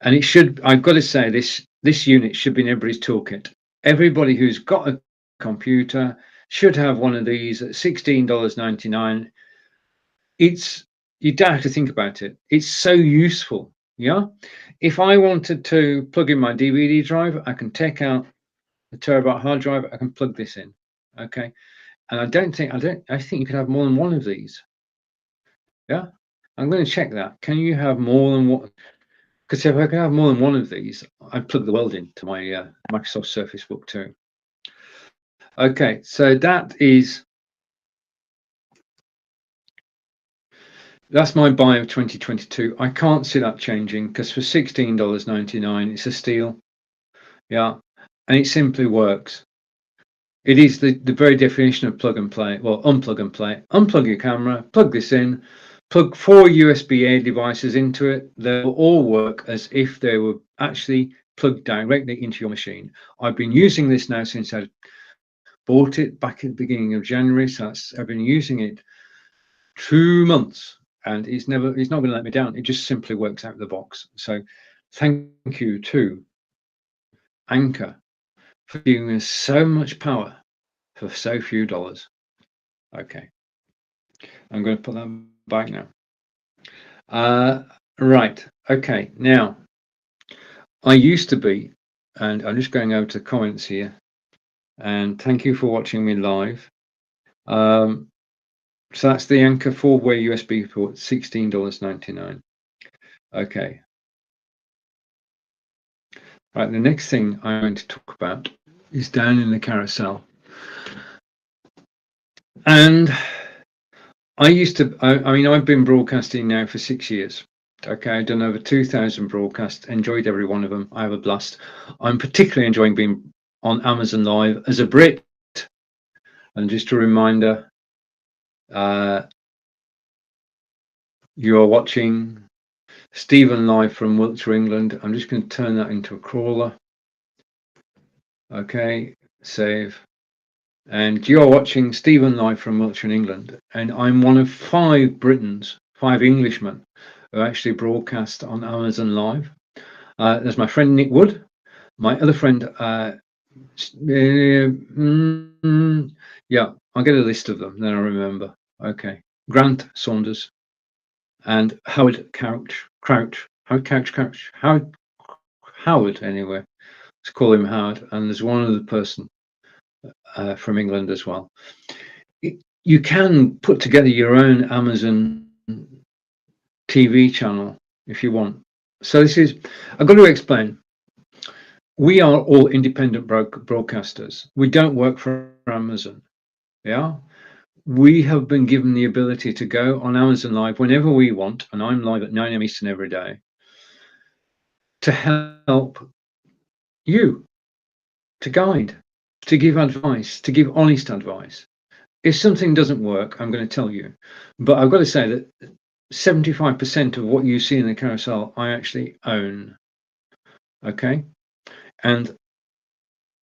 And it should, I've got to say, this unit should be in everybody's toolkit. Everybody who's got a computer should have one of these at $16.99. It's, you don't have to think about it. It's so useful. Yeah. If I wanted to plug in my DVD drive, I can take out the terabyte hard drive. I can plug this in. Okay. And I think you can have more than one of these. Yeah. I'm going to check that. Can you have more than one? Because if I can have more than one of these, I plug the weld into my Microsoft Surface Book 2. Okay, so that's my buy of 2022. I can't see that changing because for $16.99, it's a steal. Yeah, and it simply works. It is the very definition of plug and play. Well, unplug and play. Unplug your camera, plug this in, plug 4 USB-A devices into it. They'll all work as if they were actually plugged directly into your machine. I've been using this now since I bought it back at the beginning of January. So I've been using it 2 months, and it's not going to let me down. It just simply works out of the box. So thank you to Anchor for giving us so much power for so few dollars. Okay, I'm going to put that back now. Right, okay, now I used to be, and I'm just going over to the comments here, and thank you for watching me live. So that's the Anchor 4-way USB port, $16.99. Okay. Right, the next thing I'm going to talk about is down in the carousel. And I mean, I've been broadcasting now for 6 years. Okay, I've done over 2,000 broadcasts, enjoyed every one of them. I have a blast. I'm particularly enjoying being on Amazon Live as a Brit. And just a reminder, you are watching Stephen live from Wiltshire, England. I'm just going to turn that into a crawler. Okay, save. And you're watching Stephen live from Wiltshire, England. And I'm one of 5 Britons, 5 Englishmen who actually broadcast on Amazon Live. There's my friend Nick Wood, my other friend, yeah, I'll get a list of them, then I remember. Okay, Grant Saunders and Howard Howard, anyway. Let's call him Howard. And there's one other person from England as well. You can put together your own Amazon TV channel if you want. So I've got to explain. We are all independent broadcasters. We don't work for Amazon. Yeah. We have been given the ability to go on Amazon Live whenever we want, and I'm live at 9 a.m. Eastern every day, to help you, to guide, to give advice, to give honest advice. If something doesn't work, I'm going to tell you. But I've got to say that 75% of what you see in the carousel, I actually own. Okay. And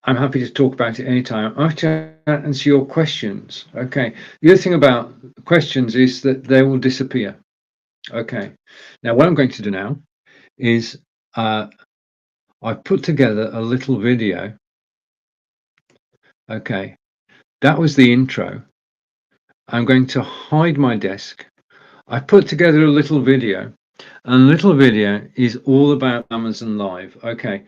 I'm happy to talk about it anytime. I have to answer your questions. Okay. The other thing about questions is that they will disappear. Okay. Now, what I'm going to do now is I've put together a little video. Okay. That was the intro. I'm going to hide my desk. I put together a little video, and the little video is all about Amazon Live. Okay.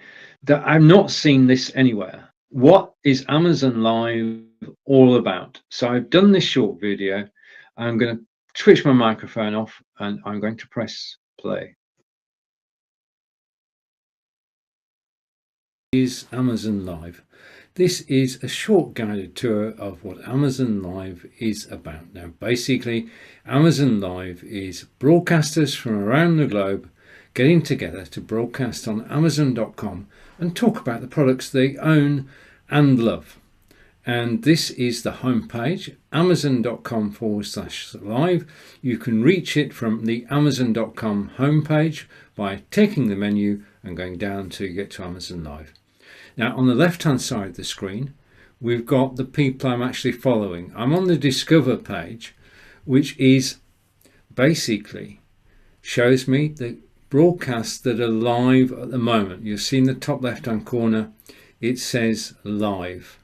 I've not seen this anywhere. What is Amazon Live all about? So I've done this short video. I'm going to switch my microphone off and I'm going to press play. Is Amazon Live. This is a short guided tour of what Amazon Live is about. Now, basically, Amazon Live is broadcasters from around the globe getting together to broadcast on Amazon.com and talk about the products they own and love. And this is the homepage, amazon.com/live. You can reach it from the amazon.com homepage by taking the menu and going down to get to Amazon Live. Now, on the left-hand side of the screen, we've got the people I'm actually following. I'm on the Discover page, which is basically shows me the broadcasts that are live at the moment. You'll see in the top left-hand corner, it says live.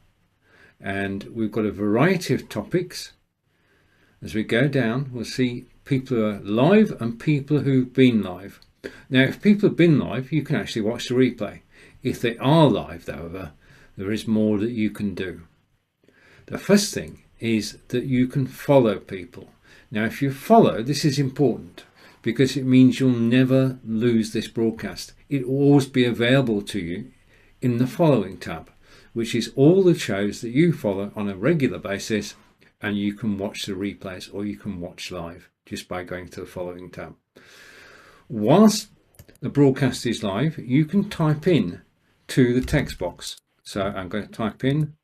And we've got a variety of topics. As we go down, we'll see people who are live and people who've been live. Now, if people have been live, you can actually watch the replay. If they are live, however, there is more that you can do. The first thing is that you can follow people. Now, if you follow, this is important because it means you'll never lose this broadcast. It will always be available to you in the following tab, which is all the shows that you follow on a regular basis, and you can watch the replays or you can watch live just by going to the following tab. Whilst the broadcast is live, you can type in to the text box. So I'm going to type in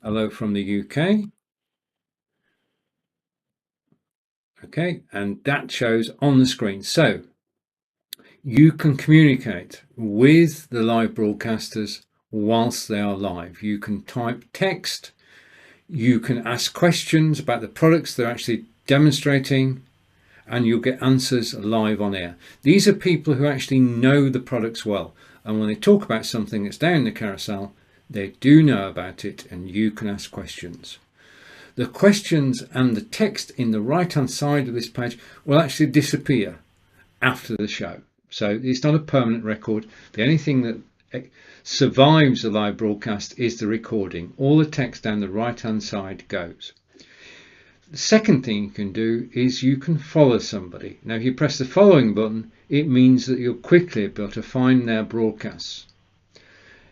hello from the UK. Okay, and that shows on the screen. So you can communicate with the live broadcasters whilst they are live. You can type text, you can ask questions about the products they're actually demonstrating, and you'll get answers live on air. These are people who actually know the products well, and when they talk about something that's down the carousel, they do know about it, and you can ask questions. The questions and the text in the right hand side of this page will actually disappear after the show. So it's not a permanent record. The only thing that survives the live broadcast is the recording. All the text down the right hand side goes. The second thing you can do is you can follow somebody. Now, if you press the following button, it means that you'll quickly be able to find their broadcasts.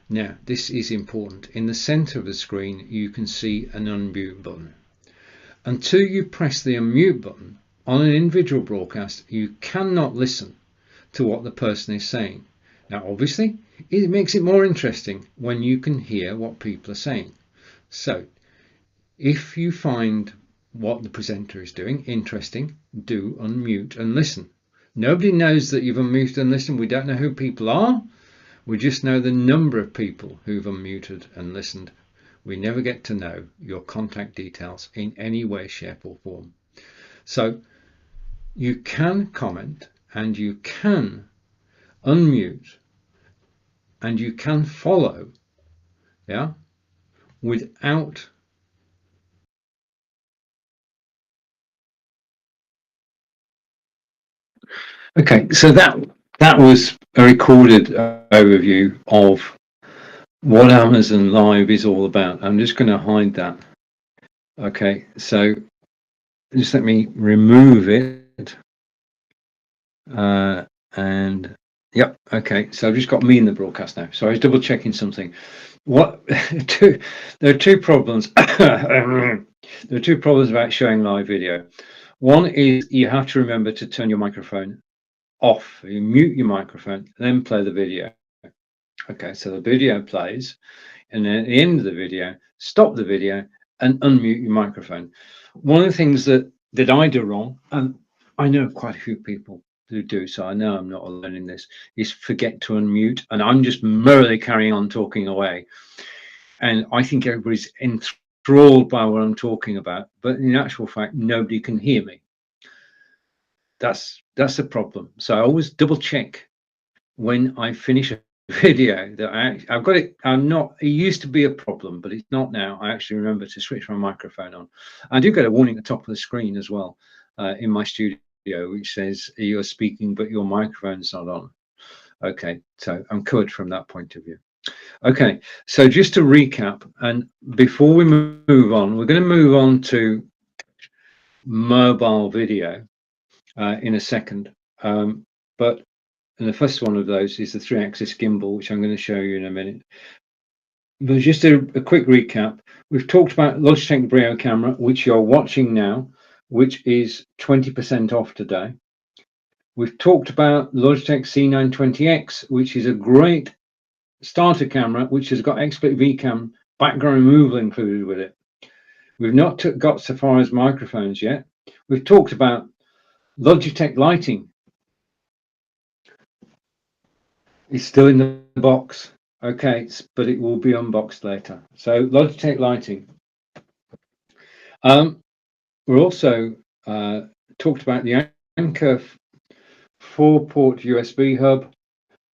Now, this is important. In the center of the screen, you can see an unmute button. Until you press the unmute button on an individual broadcast, you cannot listen to what the person is saying. Now, obviously, it makes it more interesting when you can hear what people are saying. So, if you find what the presenter is doing interesting, do unmute and listen. Nobody knows that you've unmuted and listened. We don't know who people are. We just know the number of people who've unmuted and listened. We never get to know your contact details in any way, shape or form. So you can comment and you can unmute and you can follow, without Okay, so that was a recorded overview of what Amazon Live is all about. I'm just going to hide that. Okay, so just let me remove it. And yep, okay, so I've just got me in the broadcast now. So I was double checking something. There are two problems. There are two problems about showing live video. One is you have to remember to turn your microphone off. You mute your microphone, then play the video. Okay, so the video plays, and then at the end of the video, stop the video and unmute your microphone. One of the things that I do wrong, and I know quite a few people who do, so I know I'm not alone in this, is forget to unmute, and I'm just merrily carrying on talking away. And I think everybody's enthralled by what I'm talking about, but in actual fact, nobody can hear me. That's the problem. So I always double check when I finish a video that I've got it. It used to be a problem, but it's not now. I actually remember to switch my microphone on. I do get a warning at the top of the screen as well in my studio, which says you're speaking, but your microphone's not on. Okay, so I'm covered from that point of view. Okay, so just to recap, and before we move on, we're going to move on to mobile video in a second. But and the first one of those is the 3-axis gimbal, which I'm going to show you in a minute. But just a quick recap. We've talked about Logitech Brio camera, which you're watching now, which is 20% off today. We've talked about Logitech C920X, which is a great starter camera, which has got Expert VCam background removal included with it. We've not got so far as microphones yet. We've talked about Logitech lighting. It's still in the box. Okay, but it will be unboxed later. So Logitech lighting. We're also talked about the Anker 4-port USB hub,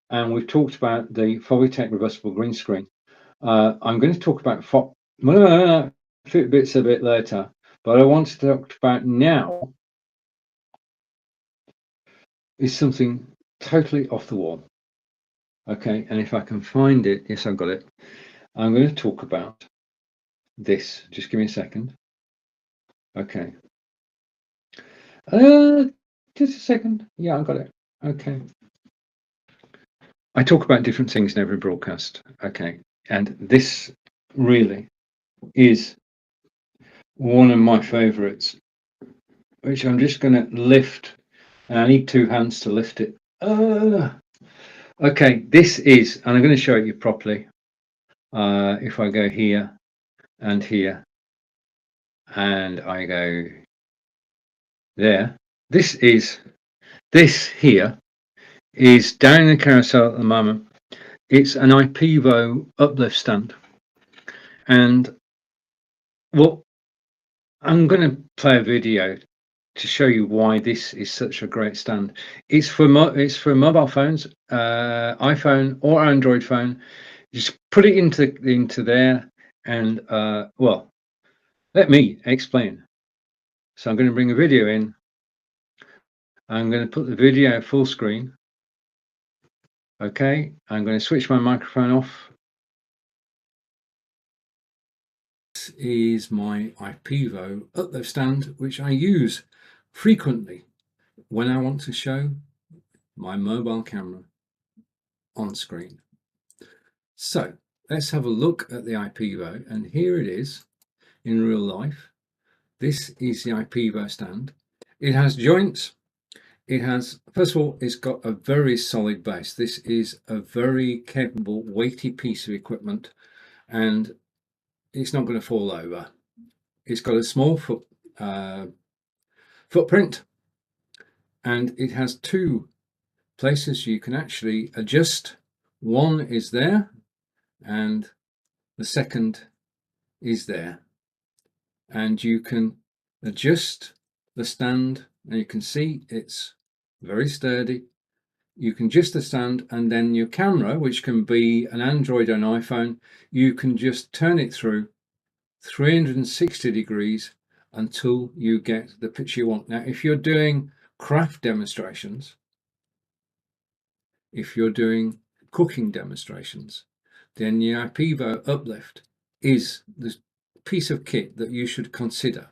and we've talked about the Fovitech reversible green screen. I'm going to talk about Fitbits a bit later, but I want to talk about now is something totally off the wall. Okay, and if I can find it, yes, I've got it. I'm going to talk about this. Just give me a second. Okay. Just a second. Yeah, I've got it. Okay. I talk about different things in every broadcast. Okay. And this really is one of my favorites, which I'm just going to lift. And I need two hands to lift it. Okay. This is, and I'm going to show it you properly. If I go here and here, and I go there, this here is down in the carousel at the moment. It's an IPEVO uplift stand, and well, I'm going to play a video to show you why this is such a great stand. It's for mobile phones, iPhone or Android phone. Just put it into there, and well, let me explain. So I'm going to bring a video in. I'm going to put the video full screen. Okay, I'm going to switch my microphone off. This is my IPEVO uplift stand, which I use frequently when I want to show my mobile camera on screen. So let's have a look at the IPEVO, and here it is in real life. This is the IPEVO stand. It has joints. It has, first of all, it's got a very solid base. This is a very capable, weighty piece of equipment, and it's not going to fall over. It's got a small footprint, and it has two places you can actually adjust. One is there, and the second is there. And you can adjust the stand, and you can see it's very sturdy. You can adjust the stand, and then your camera, which can be an Android or an iPhone, you can just turn it through 360 degrees until you get the picture you want. Now, if you're doing craft demonstrations, if you're doing cooking demonstrations, then the IPEVO uplift is the piece of kit that you should consider,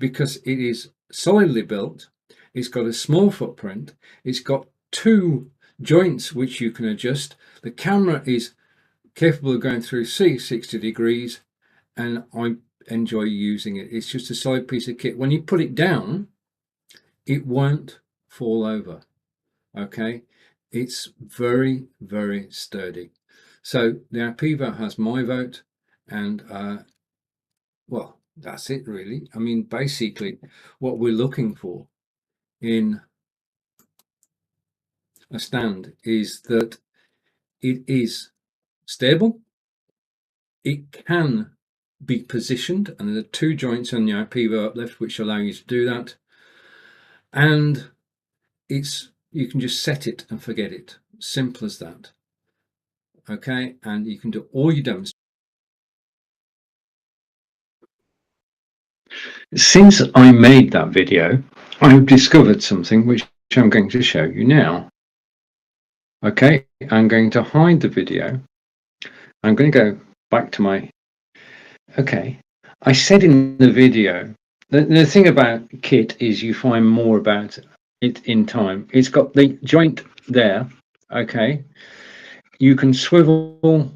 because it is solidly built. It's got a small footprint. It's got two joints which you can adjust. The camera is capable of going through 360 degrees, and I enjoy using it. It's just a solid piece of kit. When you put it down, it won't fall over. Okay, it's very, very sturdy. So the IPEVO has my vote, and well, that's it really. I mean, basically what we're looking for in a stand is that it is stable, it can be positioned, and there are two joints on the IPEVO uplift which allow you to do that, and you can just set it and forget it. Simple as that. Okay, and you can do all your demonstrations. Since I made that video, I've discovered something which I'm going to show you now. Okay, I'm going to hide the video. I'm going to go back to my... Okay, I said in the video, the thing about kit is you find more about it in time. It's got the joint there, okay. You can swivel,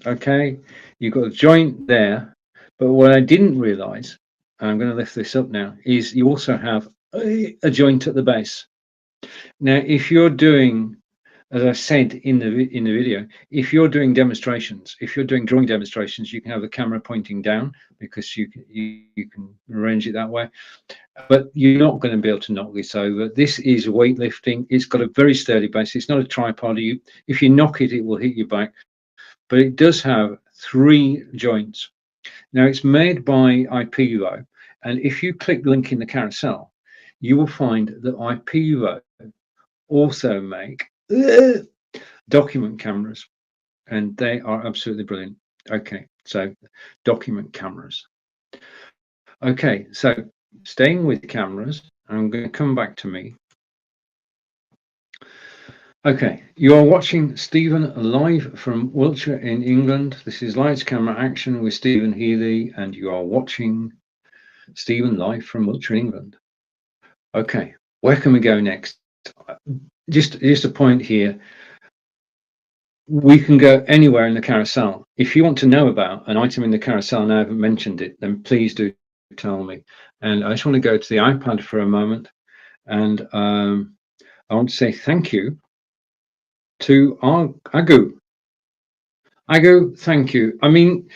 okay. You've got a joint there, but what I didn't realize, and I'm going to lift this up now, is you also have a joint at the base. Now, if you're doing, as I said in the video, if you're doing demonstrations, if you're doing drawing demonstrations, you can have the camera pointing down because you can arrange it that way. But you're not going to be able to knock this over. This is weightlifting. It's got a very sturdy base. It's not a tripod. If you knock it, it will hit your back. But it does have 3 joints. Now, it's made by IPUO, and if you click the link in the carousel, you will find that IPUO also make document cameras, and they are absolutely brilliant. Okay, so document cameras. Okay, so staying with cameras, I'm going to come back to me. Okay, you are watching Stephen live from Wiltshire in England. This is Lights Camera Action with Stephen Healey, and you are watching Stephen live from Wiltshire, England. Okay, where can we go next? Just a point here. We can go anywhere in the carousel. If you want to know about an item in the carousel and I haven't mentioned it, then please do tell me. And I just want to go to the iPad for a moment, and I want to say thank you to Agu. Agu, thank you. I mean,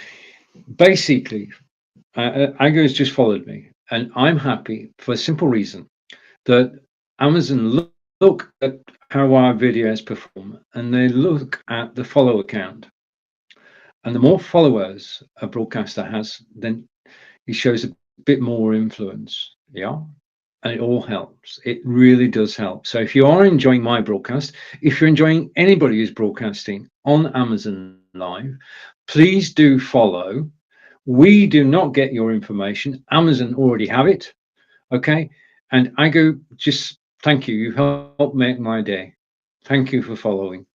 basically, Agu has just followed me, and I'm happy for a simple reason that Amazon look at how our videos perform, and they look at the follower count. And the more followers a broadcaster has, then he shows a bit more influence. Yeah. And it all helps. It really does help. So if you are enjoying my broadcast, if you're enjoying anybody who's broadcasting on Amazon Live, please do follow. We do not get your information. Amazon already have it. Okay. And Agu, just thank you. You've helped make my day. Thank you for following.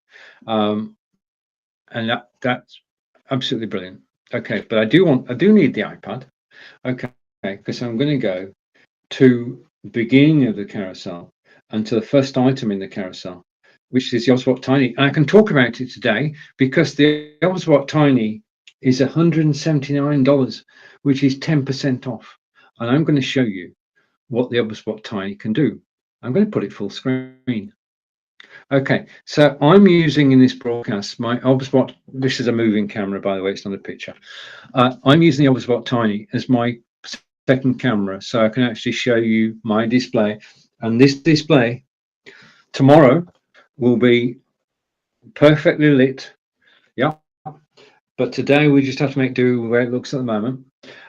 And that's absolutely brilliant. Okay, but I do need the iPad. Okay, because I'm going to go to the beginning of the carousel and to the first item in the carousel, which is the Oswald Tiny. And I can talk about it today because the Oswald Tiny is $179, which is 10% off. And I'm going to show you what the Oswald Tiny can do. I'm going to put it full screen. Okay, so I'm using in this broadcast my Obspot. This is a moving camera, by the way, it's not a picture. I'm using the Obspot Tiny as my second camera, so I can actually show you my display. And this display tomorrow will be perfectly lit. Yeah, but today we just have to make do with where it looks at the moment.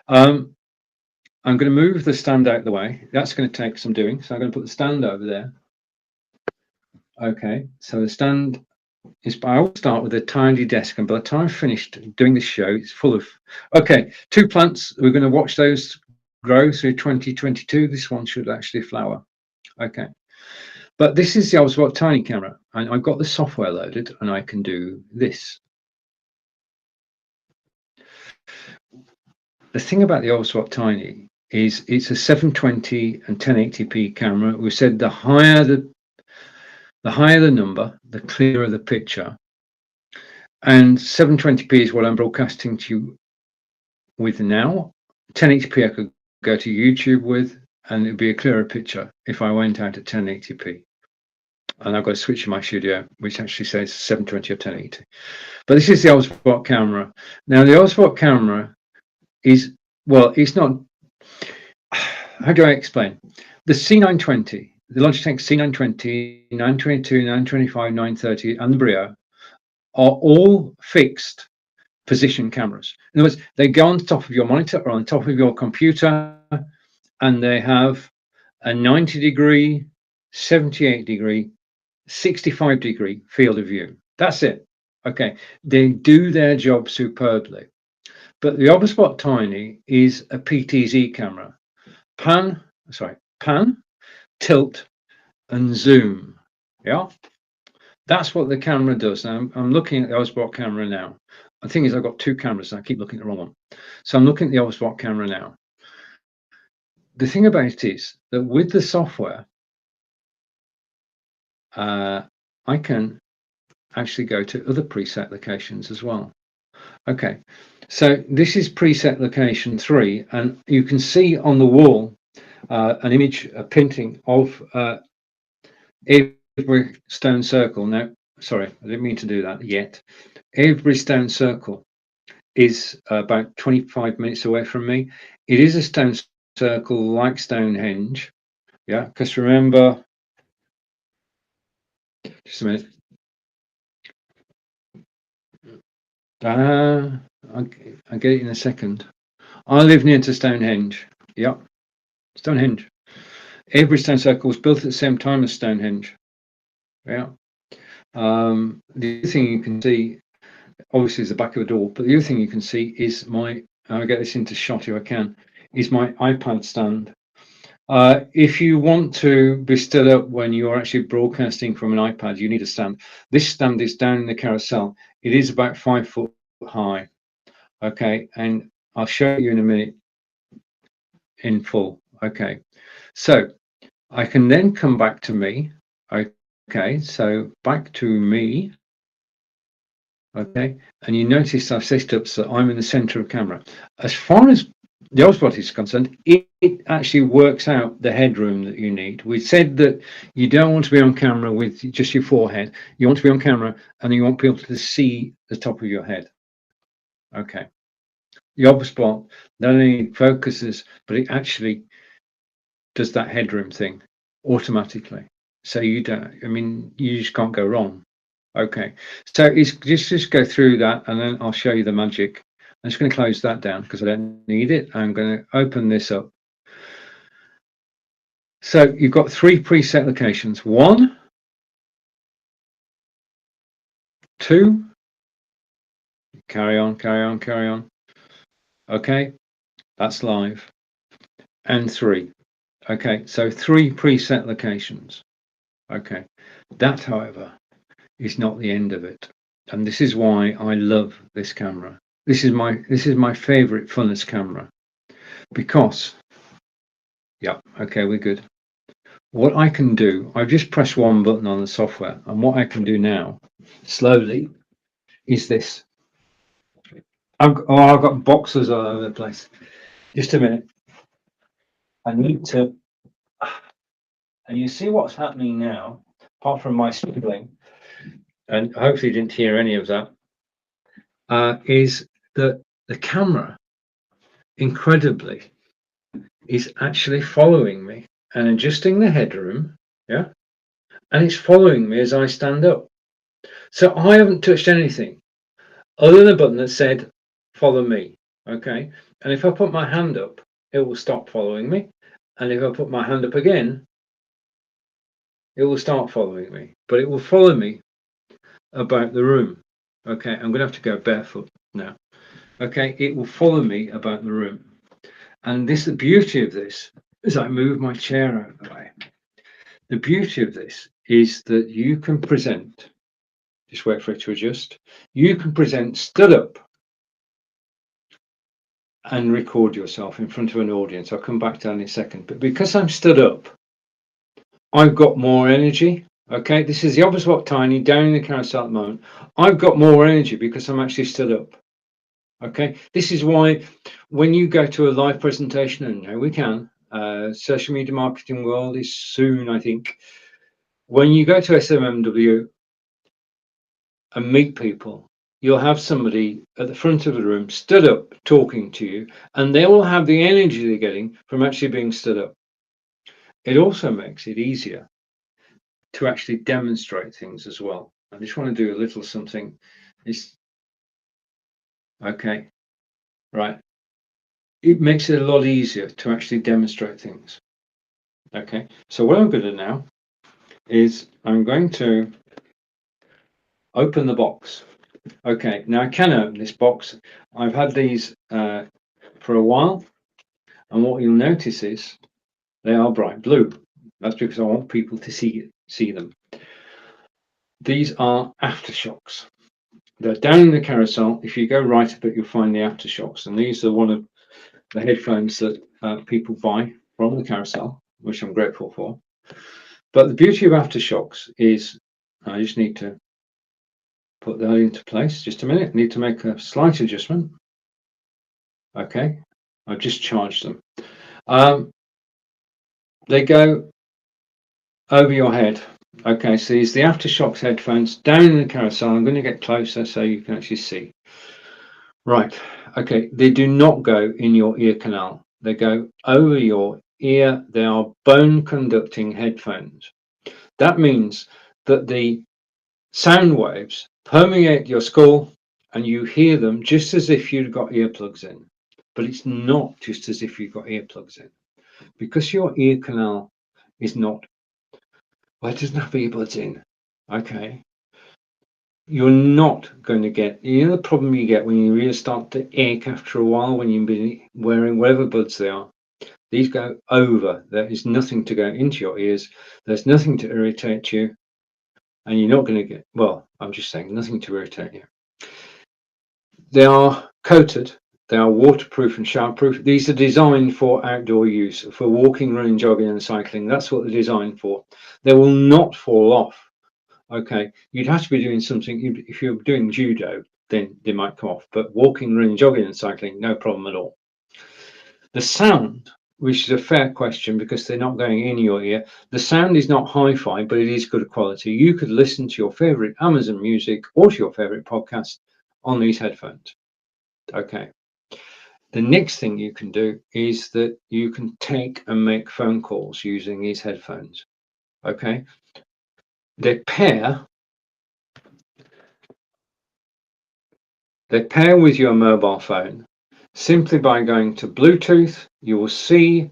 I'm going to move the stand out of the way. That's going to take some doing, so I'm going to put the stand over there. Okay, so the stand is, I always start with a tidy desk, and by the time I've finished doing the show, it's full of, okay, 2 plants. We're going to watch those grow through 2022. This one should actually flower. Okay, but this is the Oswald Tiny camera, and I've got the software loaded, and I can do this. The thing about the Oswald Tiny is it's a 720 and 1080p camera. We said the higher the number, the clearer the picture. And 720p is what I'm broadcasting to you with now. 1080p I could go to YouTube with, and it'd be a clearer picture if I went out at 1080p. And I've got a switch in my studio which actually says 720 or 1080. But this is the Oswald camera. Now the Oswald camera is, well, it's not, how do I explain? The C920, the Logitech C920, 922, 925, 930, and the Brio are all fixed position cameras. In other words, they go on top of your monitor or on top of your computer, and they have a 90-degree, 78-degree, 65-degree field of view. That's it. Okay, they do their job superbly. But the Obspot Tiny is a PTZ camera. Pan, tilt, and zoom. Yeah, that's what the camera does. Now I'm looking at the Obspot camera now. The thing is, I've got 2 cameras, and I keep looking at the wrong one. So I'm looking at the Obspot camera now. The thing about it is that with the software, I can actually go to other preset locations as well. Okay, so this is preset location 3, and you can see on the wall an image, a painting of every stone circle. Now, sorry, I didn't mean to do that yet. Every stone circle is about 25 minutes away from me. It is a stone circle like Stonehenge, yeah, because remember, just a minute. I'll get it in a second. I live near to Stonehenge. Yep, Stonehenge. Every stone circle was built at the same time as Stonehenge. Yeah. The other thing you can see, obviously, is the back of a door, but the other thing you can see is my, I'll get this into shot if I can, is my iPad stand. If you want to be stood up when you're actually broadcasting from an iPad, you need a stand. This stand is down in the carousel. It is about 5 foot high. Okay, and I'll show you in a minute in full. Okay, so I can then come back to me. Okay, so back to me. Okay, and you notice I've set up so I'm in the center of camera. As far as the Osbot is concerned, it actually works out the headroom that you need. We said that you don't want to be on camera with just your forehead. You want to be on camera and you want people to see the top of your head. Okay. The Osbot not only focuses, but it actually does that headroom thing automatically. So you don't, I mean, you just can't go wrong. Okay, so it's just go through that and then I'll show you the magic. I'm just going to close that down because I don't need it. I'm going to open this up. So you've got 3 preset locations. 1, 2, carry on, carry on, carry on. Okay, that's live. And 3. Okay, so 3 preset locations. Okay, that, however, is not the end of it. And this is why I love this camera. This is my favorite funnest camera, because yeah, okay, we're good. What I can do, I've just pressed 1 button on the software, and what I can do now slowly is this. I've got boxes all over the place. Just a minute. I need to, and you see what's happening now, apart from my scribbling, and hopefully you didn't hear any of that, is that the camera, incredibly, is actually following me and adjusting the headroom, yeah, and it's following me as I stand up. So I haven't touched anything other than a button that said follow me. Okay, and if I put my hand up, it will stop following me, and if I put my hand up again, it will start following me, but it will follow me about the room. Okay, I'm gonna have to go barefoot now. Okay, it will follow me about the room, and this, the beauty of this, as I move my chair out of the way, the beauty of this is that you can present, just wait for it to adjust, you can present stood up and record yourself in front of an audience. I'll come back to that in a second. But because I'm stood up, I've got more energy. Okay, this is the Oboswap Tiny down in the carousel at the moment. I've got more energy because I'm actually stood up. Okay, this is why when you go to a live presentation, and now we can, social media marketing world is soon, I think. When you go to SMMW and meet people, you'll have somebody at the front of the room stood up talking to you, and they will have the energy they're getting from actually being stood up. It also makes it easier to actually demonstrate things as well. I just want to do a little something. Okay, right. It makes it a lot easier to actually demonstrate things. Okay, so what I'm going to do now is I'm going to open the box. Okay, now I can open this box. I've had these for a while, and what you'll notice is they are bright blue. That's because I want people to see them. These are aftershocks. They're down in the carousel. If you go right up it, you'll find the aftershocks, and these are one of the headphones that people buy from the carousel, which I'm grateful for. But the beauty of aftershocks is, I just need to put that into place. Just a minute, I need to make a slight adjustment. Okay, I've just charged them. They go over your head. Okay, so these the Aftershocks headphones down in the carousel. I'm going to get closer so you can actually see. Right, okay, they do not go in your ear canal. They go over your ear. They are bone conducting headphones. That means that the sound waves permeate your skull and you hear them just as if you'd got earplugs in. But it's not just as if you've got earplugs in. Because your ear canal is not, well, it doesn't have earbuds in. Okay. You're not going to get, the problem you get when your ears start to ache after a while when you've been wearing whatever buds they are. These go over. There is nothing to go into your ears. There's nothing to irritate you. And you're not going to get, well, I'm just saying, nothing to irritate you. They are coated. They are waterproof and showerproof. These are designed for outdoor use, for walking, running, jogging and cycling. That's what they're designed for. They will not fall off. Okay, you'd have to be doing something. If you're doing judo, then they might come off. But walking, running, jogging and cycling, no problem at all. The sound, which is a fair question because they're not going in your ear. The sound is not hi-fi, but it is good quality. You could listen to your favorite Amazon Music or to your favorite podcast on these headphones. Okay. The next thing you can do is that you can take and make phone calls using these headphones. Okay. They pair with your mobile phone simply by going to Bluetooth. You will see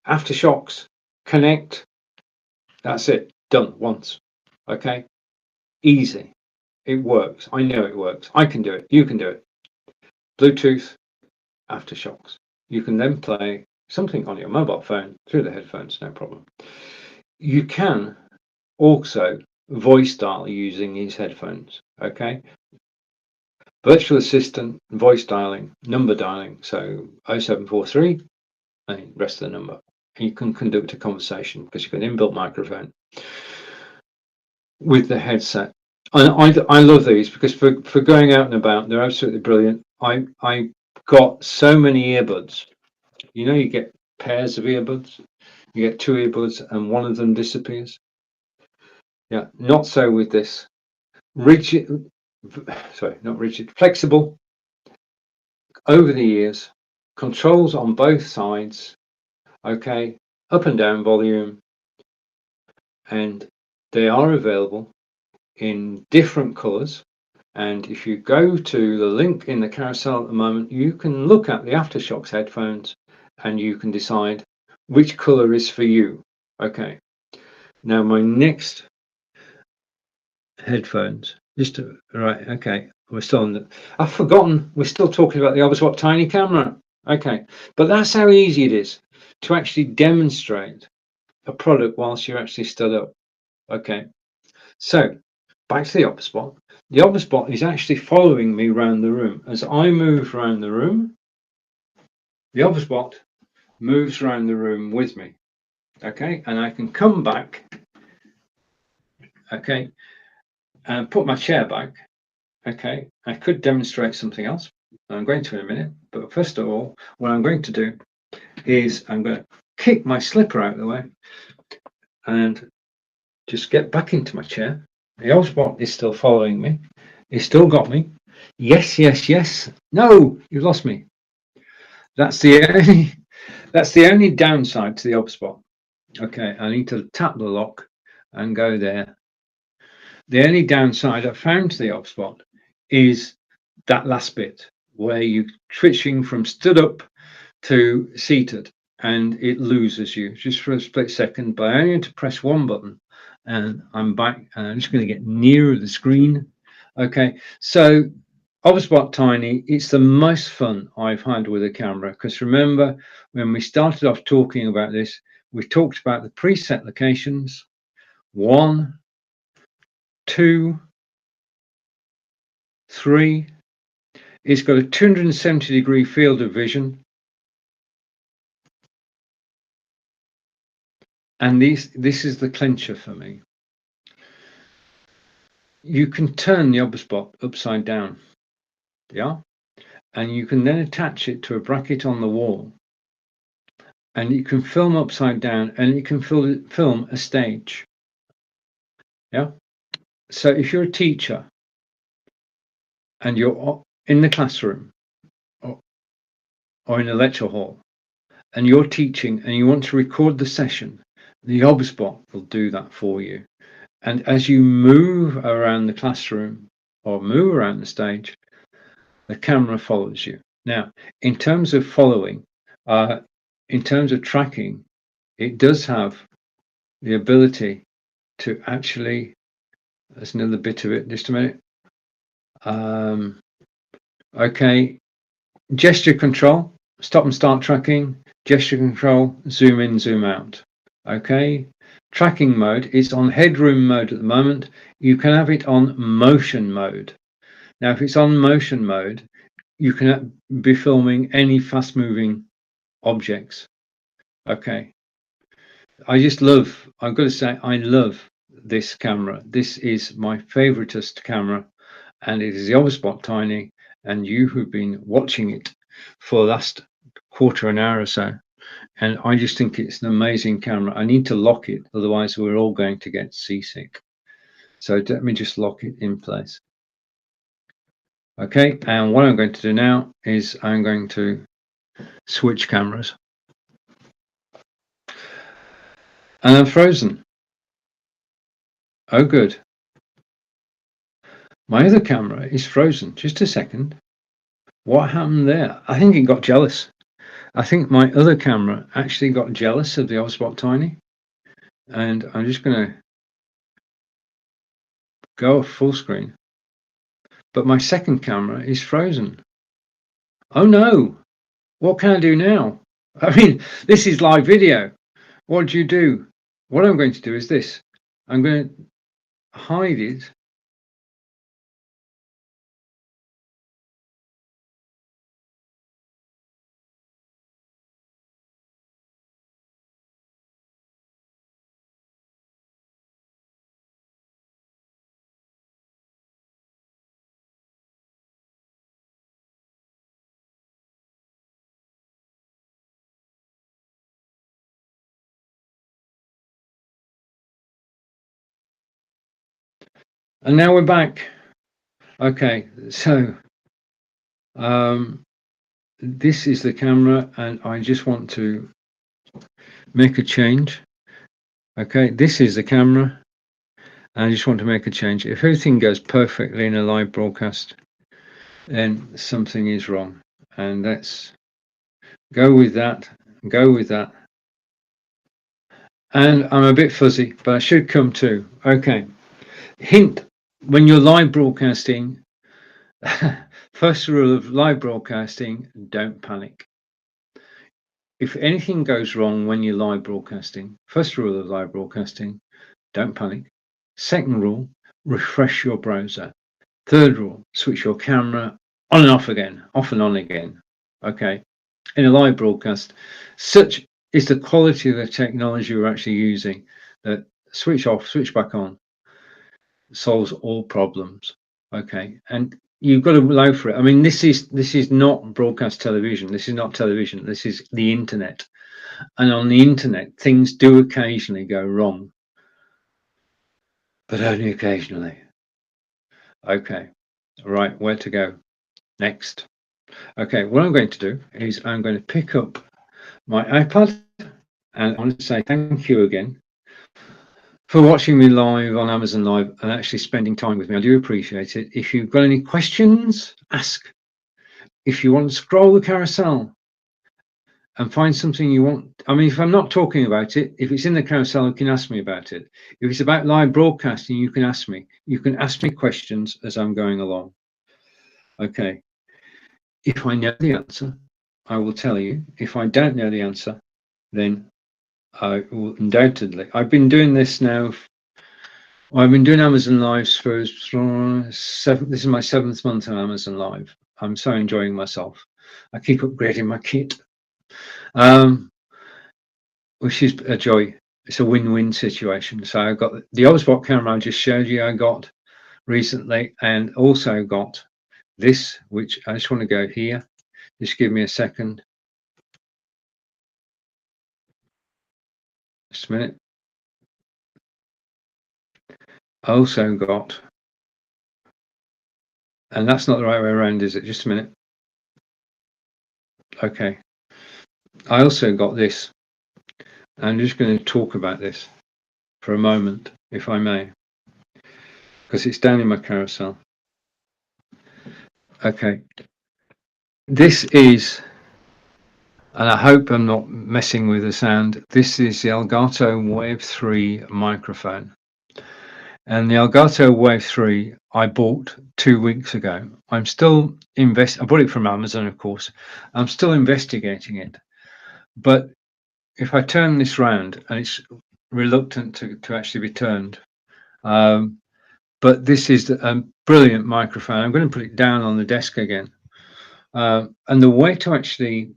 Aftershocks connect. That's it. Done once. Okay. Easy. It works. I know it works. I can do it. You can do it. Bluetooth, Aftershocks. You can then play something on your mobile phone through the headphones, no problem. You can also voice dial using these headphones. Okay. Virtual assistant, voice dialing, number dialing. So 0743 and the rest of the number. And you can conduct a conversation because you've got an inbuilt microphone with the headset. And I love these because for going out and about, they're absolutely brilliant. I got so many earbuds. You get pairs of earbuds. You get two earbuds and one of them disappears. Yeah, not so with this. Rigid, sorry, not rigid, flexible, over the ears, controls on both sides. Okay, up and down volume, and they are available in different colors. And if you go to the link in the carousel at the moment, you can look at the Aftershocks headphones and you can decide which color is for you. Okay. Now my next headphones, right. Okay. We're still on I've forgotten. We're still talking about the Obswap tiny camera. Okay. But that's how easy it is to actually demonstrate a product whilst you're actually stood up. Okay. So back to the Obswap. The Obswap is actually following me around the room. As I move around the room, the Obswap moves around the room with me. Okay, and I can come back. Okay, and put my chair back. Okay, I could demonstrate something else. I'm going to in a minute. But first of all, what I'm going to do is I'm going to kick my slipper out of the way and just get back into my chair. The Obswap is still following me. He's still got me. Yes, yes, yes. No, you've lost me. That's the only downside to the Obswap. Okay, I need to tap the lock and go there. The only downside I found to the Obswap is that last bit where you're switching from stood up to seated and it loses you just for a split second. But I only had to press one button and I'm back, and I'm just going to get nearer the screen. Okay, so Obswap Tiny, it's the most fun I've had with a camera, because remember when we started off talking about this, we talked about the preset locations, 1, 2, 3. It's got a 270-degree field of vision, and this is the clincher for me. you can turn the OBSBot upside down, yeah, and you can then attach it to a bracket on the wall, and you can film upside down, and you can film a stage, yeah. So if you're a teacher and you're in the classroom or in a lecture hall and you're teaching and you want to record the session, the OBSBot will do that for you. And as you move around the classroom or move around the stage, the camera follows you. Now, in terms of following, in terms of tracking, it does have the ability to actually, there's another bit of it, just a minute. Okay, gesture control, stop and start tracking, gesture control, zoom in, zoom out. Okay, tracking mode is on headroom mode at the moment. You can have it on motion mode. Now, if it's on motion mode, you can be filming any fast moving objects. Okay, I've got to say, I love this camera. This is my favoritist camera, and it is the OBSBot Tiny. And you who've been watching it for the last quarter an hour or so, and I just think it's an amazing camera. I need to lock it, otherwise we're all going to get seasick. So let me just lock it in place. Okay, and what I'm going to do now is I'm going to switch cameras. And I'm frozen. Oh, good. My other camera is frozen. Just a second. What happened there? I think it got jealous. I think my other camera actually got jealous of the OBSBot Tiny. And I'm just going to go full screen. But my second camera is frozen. Oh no! What can I do now? I mean, this is live video. What do you do? What I'm going to do is this. I'm going to hide it. And now we're back. Okay, so this is the camera, and I just want to make a change. Okay, this is the camera, and I just want to make a change. If everything goes perfectly in a live broadcast, then something is wrong. And let's go with that, go with that. And I'm a bit fuzzy, but I should come to. Okay, hint, when you're live broadcasting, first rule of live broadcasting, don't panic. If anything goes wrong when you're live broadcasting, first rule of live broadcasting, don't panic. Second rule, refresh your browser. Third rule, switch your camera on and off again, off and on again. Okay, in a live broadcast, such is the quality of the technology we're actually using that switch off, switch back on solves all problems. Okay, and you've got to allow for it. I mean, this is not broadcast television. This is not television. This is the internet, and on the internet, things do occasionally go wrong, but only occasionally. Okay, right, where to go next? Okay, what I'm going to do is I'm going to pick up my iPad, and I want to say thank you again for watching me live on Amazon Live and actually spending time with me. I do appreciate it. If you've got any questions, ask. If you want to scroll the carousel and find something you want, I mean, if I'm not talking about it, if it's in the carousel, you can ask me about it. If it's about live broadcasting, you can ask me. You can ask me questions as I'm going along. Okay. If I know the answer, I will tell you. If I don't know the answer, then I will undoubtedly. I've been doing this now. I've been doing Amazon Lives for seven. This is my 7th month on Amazon Live. I'm so enjoying myself. I keep upgrading my kit, which is a joy. It's a win-win situation. So I got the OBSBot camera I just showed you. I got recently, and also got this, which I just want to go here. Just give me a second. Just a minute. I also got, and that's not the right way around, is it? Just a minute. Okay. I also got this. I'm just going to talk about this for a moment, if I may, because it's down in my carousel. Okay. This is, and I hope I'm not messing with the sound, this is the Elgato Wave 3 microphone. And the Elgato Wave 3 I bought 2 weeks ago. I'm still I bought it from Amazon, of course. I'm still investigating it. But if I turn this round, and it's reluctant to actually be turned, but this is a brilliant microphone. I'm going to put it down on the desk again. And the way to actually,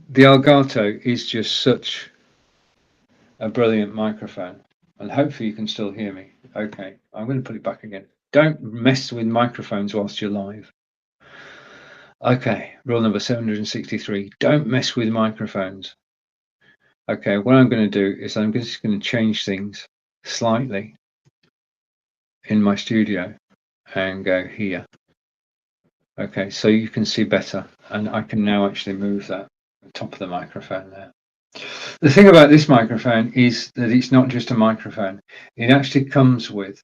the Elgato is just such a brilliant microphone. And hopefully you can still hear me. Okay, I'm going to put it back again. Don't mess with microphones whilst you're live. Okay, rule number 763. Don't mess with microphones. Okay, what I'm going to do is I'm just going to change things slightly in my studio and go here. Okay, so you can see better, and I can now actually move that top of the microphone there. The thing about this microphone is that it's not just a microphone. It actually comes with,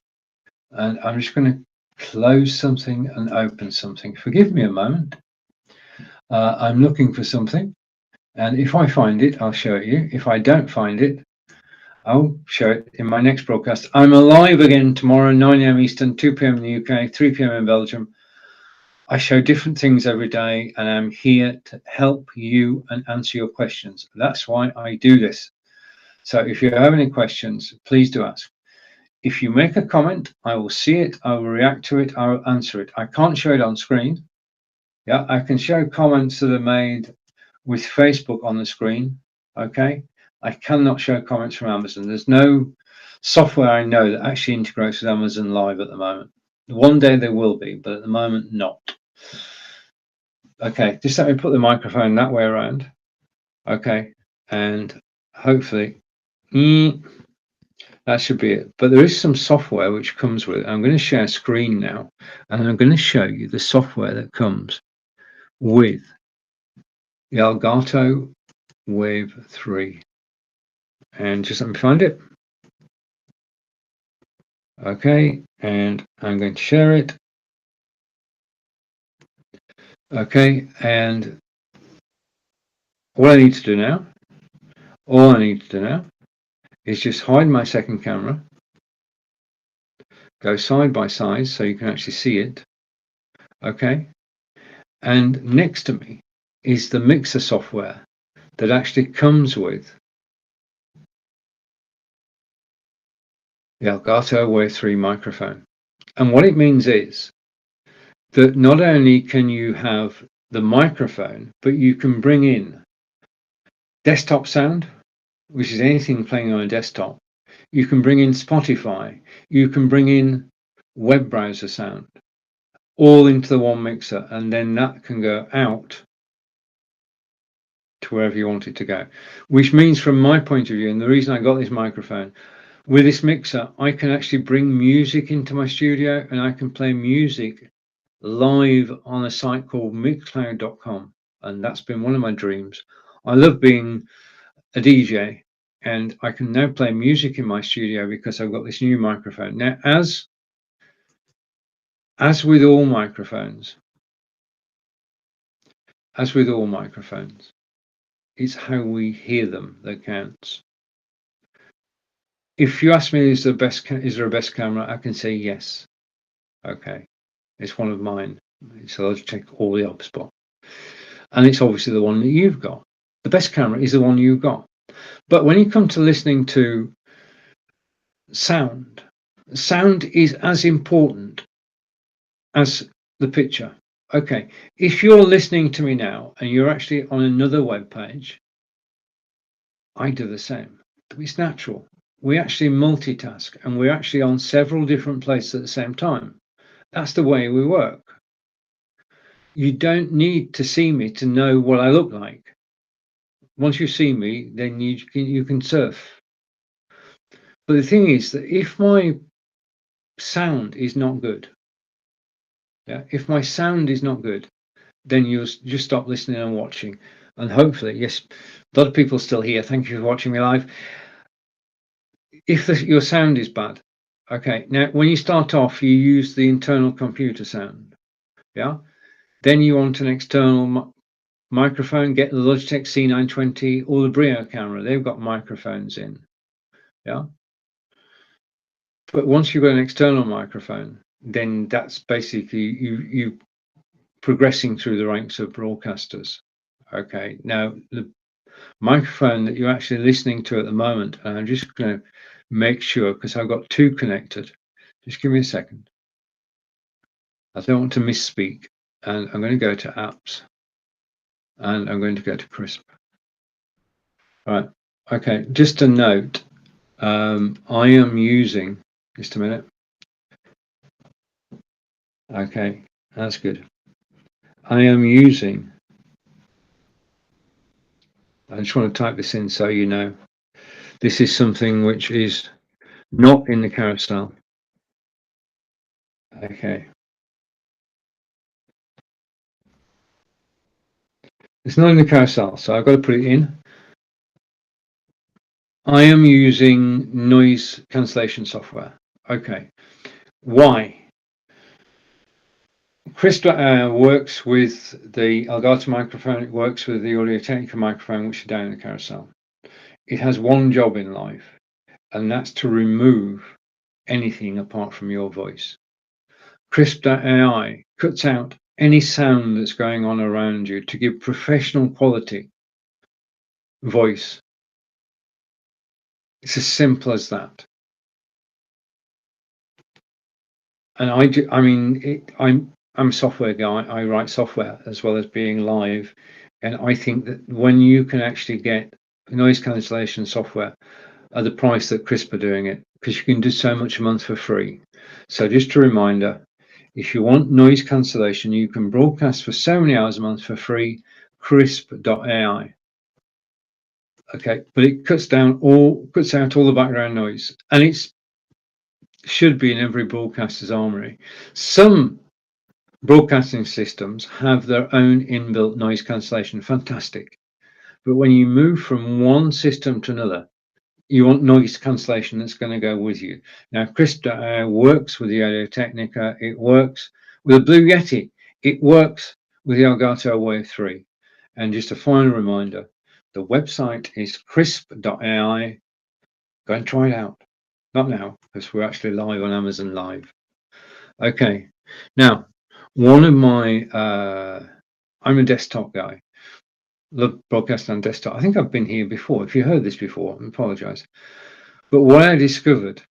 and I'm just going to close something and open something. Forgive me a moment. I'm looking for something, and if I find it, I'll show it you. If I don't find it, I'll show it in my next broadcast. I'm alive again tomorrow, 9 a.m. Eastern, 2 p.m. in the UK, 3 p.m. in Belgium. I show different things every day, and I'm here to help you and answer your questions. That's why I do this. So if you have any questions, please do ask. If you make a comment, I will see it, I will react to it, I will answer it. I can't show it on screen. Yeah, I can show comments that are made with Facebook on the screen. Okay, I cannot show comments from Amazon. There's no software I know that actually integrates with Amazon Live at the moment. One day there will be, but at the moment not. Okay, just let me put the microphone that way around. Okay, and hopefully that should be it. But there is some software which comes with it. I'm going to share screen now, and I'm going to show you the software that comes with the Elgato Wave 3. And just let me find it. Okay, and I'm going to share it. Okay, and what I need to do now, all I need to do now is just hide my second camera, go side by side so you can actually see it. Okay, and next to me is the mixer software that actually comes with the Elgato Wave 3 microphone. And what it means is that not only can you have the microphone, but you can bring in desktop sound, which is anything playing on a desktop. You can bring in Spotify. You can bring in web browser sound, all into the one mixer, and then that can go out to wherever you want it to go. Which means, from my point of view, and the reason I got this microphone, with this mixer, I can actually bring music into my studio, and I can play music live on a site called mixcloud.com, and that's been one of my dreams. I love being a DJ, and I can now play music in my studio because I've got this new microphone. Now, as with all microphones, it's how we hear them that counts. If you ask me, is there a best camera? I can say yes. Okay, it's one of mine. So I'll check all the HubSpot, and it's obviously the one that you've got. The best camera is the one you've got. But when you come to listening to sound is as important as the picture. Okay, if you're listening to me now and you're actually on another web page, I do the same. It's natural. we actually multitask, and we're actually on several different places at the same time. That's the way we work. You don't need to see me to know what I look like. Once you see me, then you can surf. But the thing is that if my sound is not good, if my sound is not good, then you'll just stop listening and watching. And hopefully, yes, a lot of people still here. Thank you for watching me live. If your sound is bad, okay, now when you start off, you use the internal computer sound, then you want an external microphone. Get the Logitech C920 or the Brio camera, they've got microphones in, but once you've got an external microphone, then that's basically you progressing through the ranks of broadcasters. Okay, now the microphone that you're actually listening to at the moment, and I'm just going to make sure, because I've got two connected. Just give me a second. I don't want to misspeak, and I'm going to go to apps, and I'm going to go to Crisp. All right. Okay, just a note, I am using, just a minute. Okay, that's good. I am using, I just want to type this in so you know, this is something which is not in the carousel. Okay. It's not in the carousel, so I've got to put it in. I am using noise cancellation software. Okay. Why? Crisp works with the Elgato microphone. It works with the Audio-Technica microphone, which is down in the carousel. It has one job in life, and that's to remove anything apart from your voice. Crisp.ai cuts out any sound that's going on around you to give professional quality voice. It's as simple as that. And I'm a software guy. I write software as well as being live, and I think that when you can actually get noise cancellation software at the price that Crisp are doing it, because you can do so much a month for free. So just a reminder, if you want noise cancellation, you can broadcast for so many hours a month for free. Crisp.ai. Okay, but it cuts out all the background noise, and it's should be in every broadcaster's armory. Some broadcasting systems have their own inbuilt noise cancellation, fantastic. But when you move from one system to another, you want noise cancellation that's going to go with you. Now, Crisp.ai works with the Audio-Technica, it works with the Blue Yeti, it works with the Elgato Wave 3. And just a final reminder, the website is crisp.ai. Go and try it out. Not now, because we're actually live on Amazon Live. Okay, now, one of my, I'm a desktop guy. Love broadcasting on desktop. I think I've been here before. If you heard this before, I apologize. But what I discovered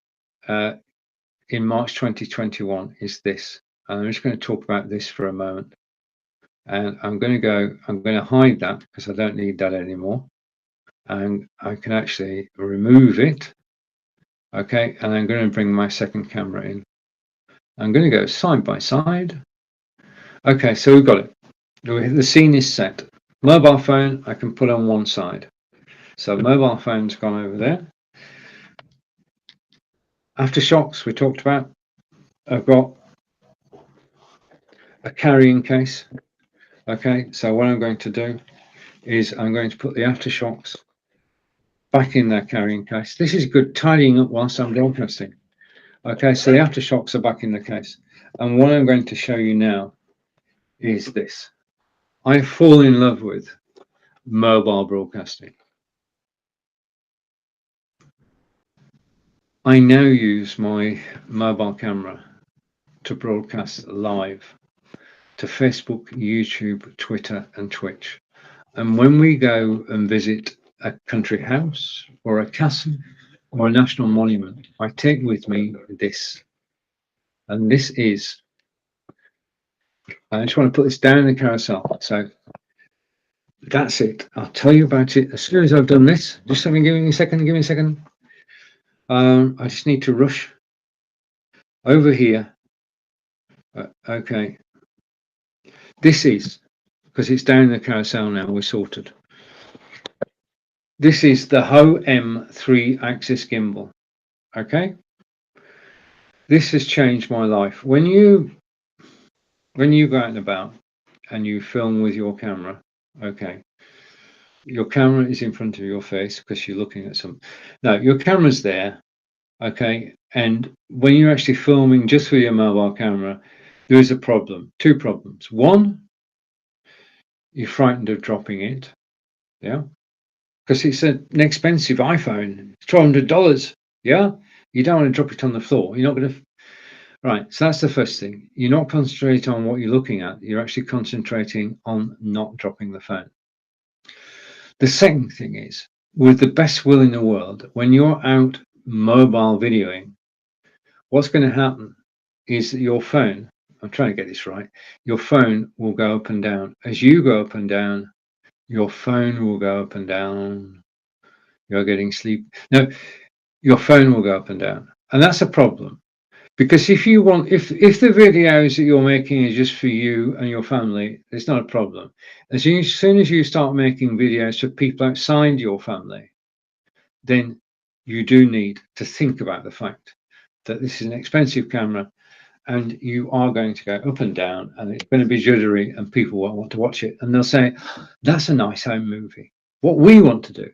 in March 2021 is this. And I'm just going to talk about this for a moment. And I'm going to hide that because I don't need that anymore. And I can actually remove it. Okay, and I'm going to bring my second camera in. I'm going to go side by side. Okay, so we've got it. The scene is set. Mobile phone, I can put on one side. So mobile phone's gone over there. Aftershocks we talked about. I've got a carrying case. Okay, so what I'm going to do is I'm going to put the aftershocks back in their carrying case. This is good tidying up whilst I'm broadcasting. Okay, so the aftershocks are back in the case. And what I'm going to show you now is this. I fall in love with mobile broadcasting. I now use my mobile camera to broadcast live to Facebook, YouTube, Twitter, and Twitch. And when we go and visit a country house or a castle or a national monument, I take with me this. And this is, I just want to put this down in the carousel. So that's it. I'll tell you about it as soon as I've done this. Just give me a second. I just need to rush over here. Okay. This is, because it's down the carousel now, we're sorted. This is the HO-M 3-axis gimbal. Okay. This has changed my life. When you go out and about and you film with your camera, okay, your camera is in front of your face because you're looking at some. No, your camera's there, okay, and when you're actually filming just with your mobile camera, there is a problem. Two problems. One, you're frightened of dropping it, yeah, because it's an expensive iPhone, $1,200, yeah. You don't want to drop it on the floor. You're not going to. Right, so that's the first thing. You're not concentrating on what you're looking at. You're actually concentrating on not dropping the phone. The second thing is, with the best will in the world, when you're out mobile videoing, what's going to happen is that your phone, I'm trying to get this right, your phone will go up and down. As you go up and down, your phone will go up and down. You're getting sleep. No, your phone will go up and down. And that's a problem. Because if you want, if the videos that you're making is just for you and your family, it's not a problem. As soon as you start making videos for people outside your family, then you do need to think about the fact that this is an expensive camera and you are going to go up and down and it's going to be juddery and people won't want to watch it. And they'll say, that's a nice home movie. What we want to do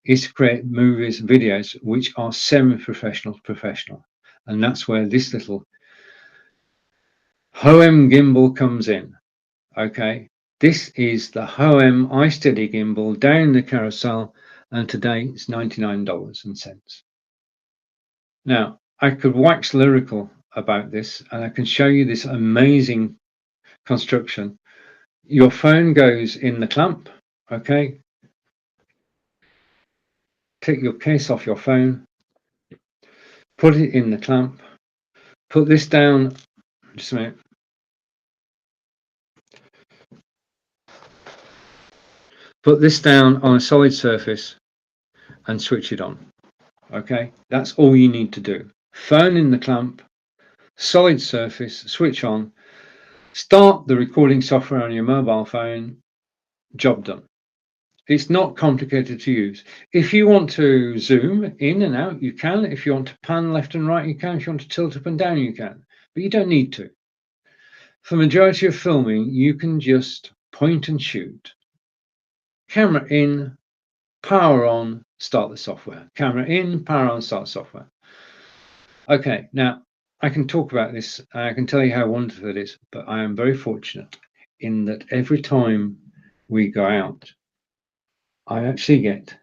is to create movies, videos, which are semi-professional to professional. And that's where this little HO-M gimbal comes in. Okay, this is the HO-M iSteady gimbal down the carousel, and today it's $99.00. Now, I could wax lyrical about this, and I can show you this amazing construction. Your phone goes in the clamp, okay? Take your case off your phone, put it in the clamp, put this down, just a minute. Put this down on a solid surface and switch it on. Okay, that's all you need to do. Phone in the clamp, solid surface, switch on, start the recording software on your mobile phone, job done. It's not complicated to use. If you want to zoom in and out, you can. If you want to pan left and right, you can. If you want to tilt up and down, you can. But you don't need to. For the majority of filming, you can just point and shoot. Camera in, power on, start the software. Camera in, power on, start the software. Okay, now I can talk about this. I can tell you how wonderful it is, but I am very fortunate in that every time we go out, I actually get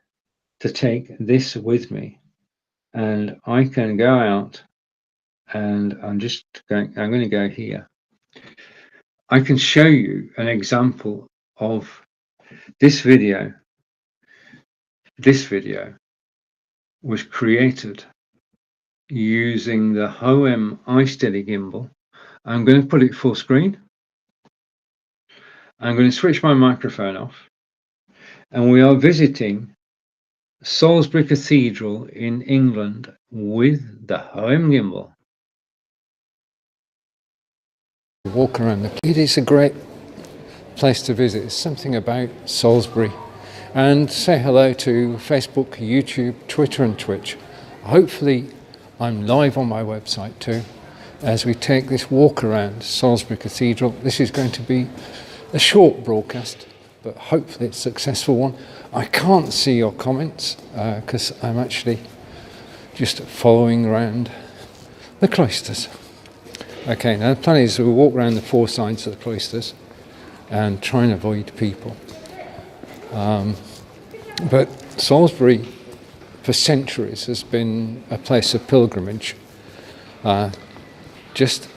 to take this with me, and I can go out, and I'm going to go here. I can show you an example of this video. This video was created using the HO-M iSteady gimbal. I'm going to put it full screen. I'm going to switch my microphone off, and we are visiting Salisbury Cathedral in England with the HO-M gimbal. Walk around it is a great place to visit. It's something about Salisbury. And say hello to Facebook, YouTube, Twitter and Twitch. Hopefully I'm live on my website too as we take this walk around Salisbury Cathedral. This is going to be a short broadcast, but hopefully it's a successful one. I can't see your comments because I'm actually just following around the cloisters. Okay, now the plan is we'll walk around the four sides of the cloisters and try and avoid people. But Salisbury for centuries has been a place of pilgrimage, just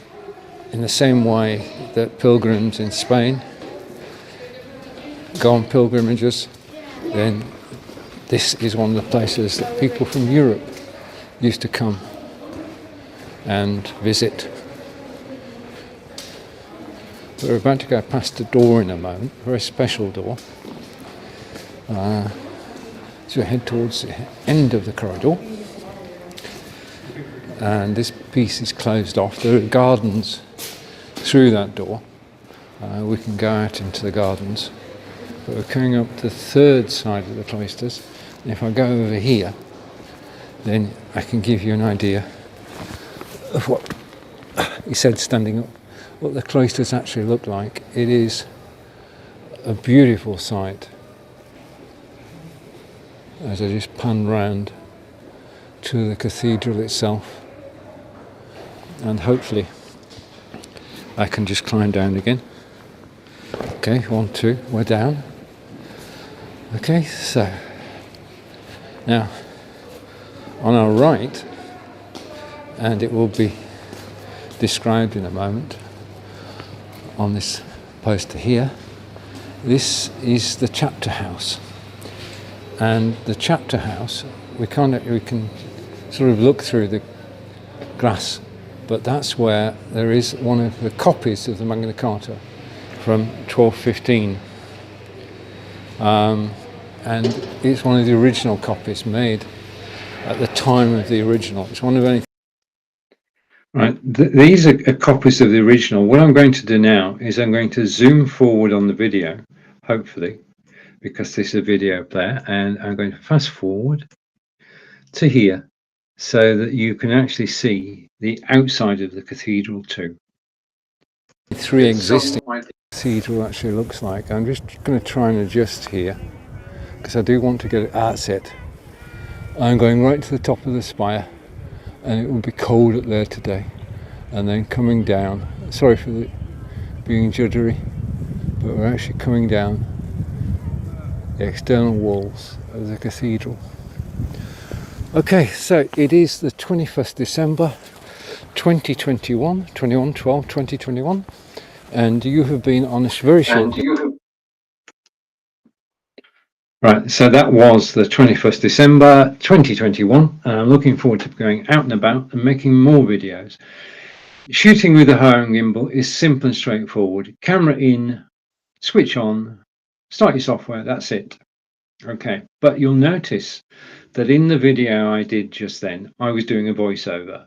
in the same way that pilgrims in Spain go on pilgrimages. Then this is one of the places that people from Europe used to come and visit. We're about to go past a door in a moment, a very special door. So we head towards the end of the corridor. and this piece is closed off. There are gardens through that door. We can go out into the gardens, but we're coming up the third side of the cloisters. And if I go over here, then I can give you an idea of what he said standing up, what the cloisters actually look like. It is a beautiful sight. As I just pan round to the cathedral itself, and hopefully I can just climb down again. Okay, 1, 2, we're down. Okay, so now on our right, and it will be described in a moment on this poster here, this is the chapter house. And the chapter house, we can sort of look through the glass, but that's where there is one of the copies of the Magna Carta from 1215, and it's one of the original copies made at the time of the original. It's one of only. Right, these are copies of the original. What I'm going to do now is I'm going to zoom forward on the video, hopefully, because this is a video player, and I'm going to fast forward to here so that you can actually see the outside of the cathedral too. Three existing cathedral actually looks like. I'm just going to try and adjust here because I do want to get it. That's it. I'm going right to the top of the spire, and it will be cold up there today, and then coming down. Sorry for being juddery, but we're actually coming down the external walls of the cathedral. Okay, so it is the 21st December 2021, 2021, and you have been on a very short. Right, so that was the 21st December 2021, and I'm looking forward to going out and about and making more videos. Shooting with a high gimbal is simple and straightforward. Camera in, switch on, start your software, that's it. Okay, but you'll notice that in the video I did just then, I was doing a voiceover.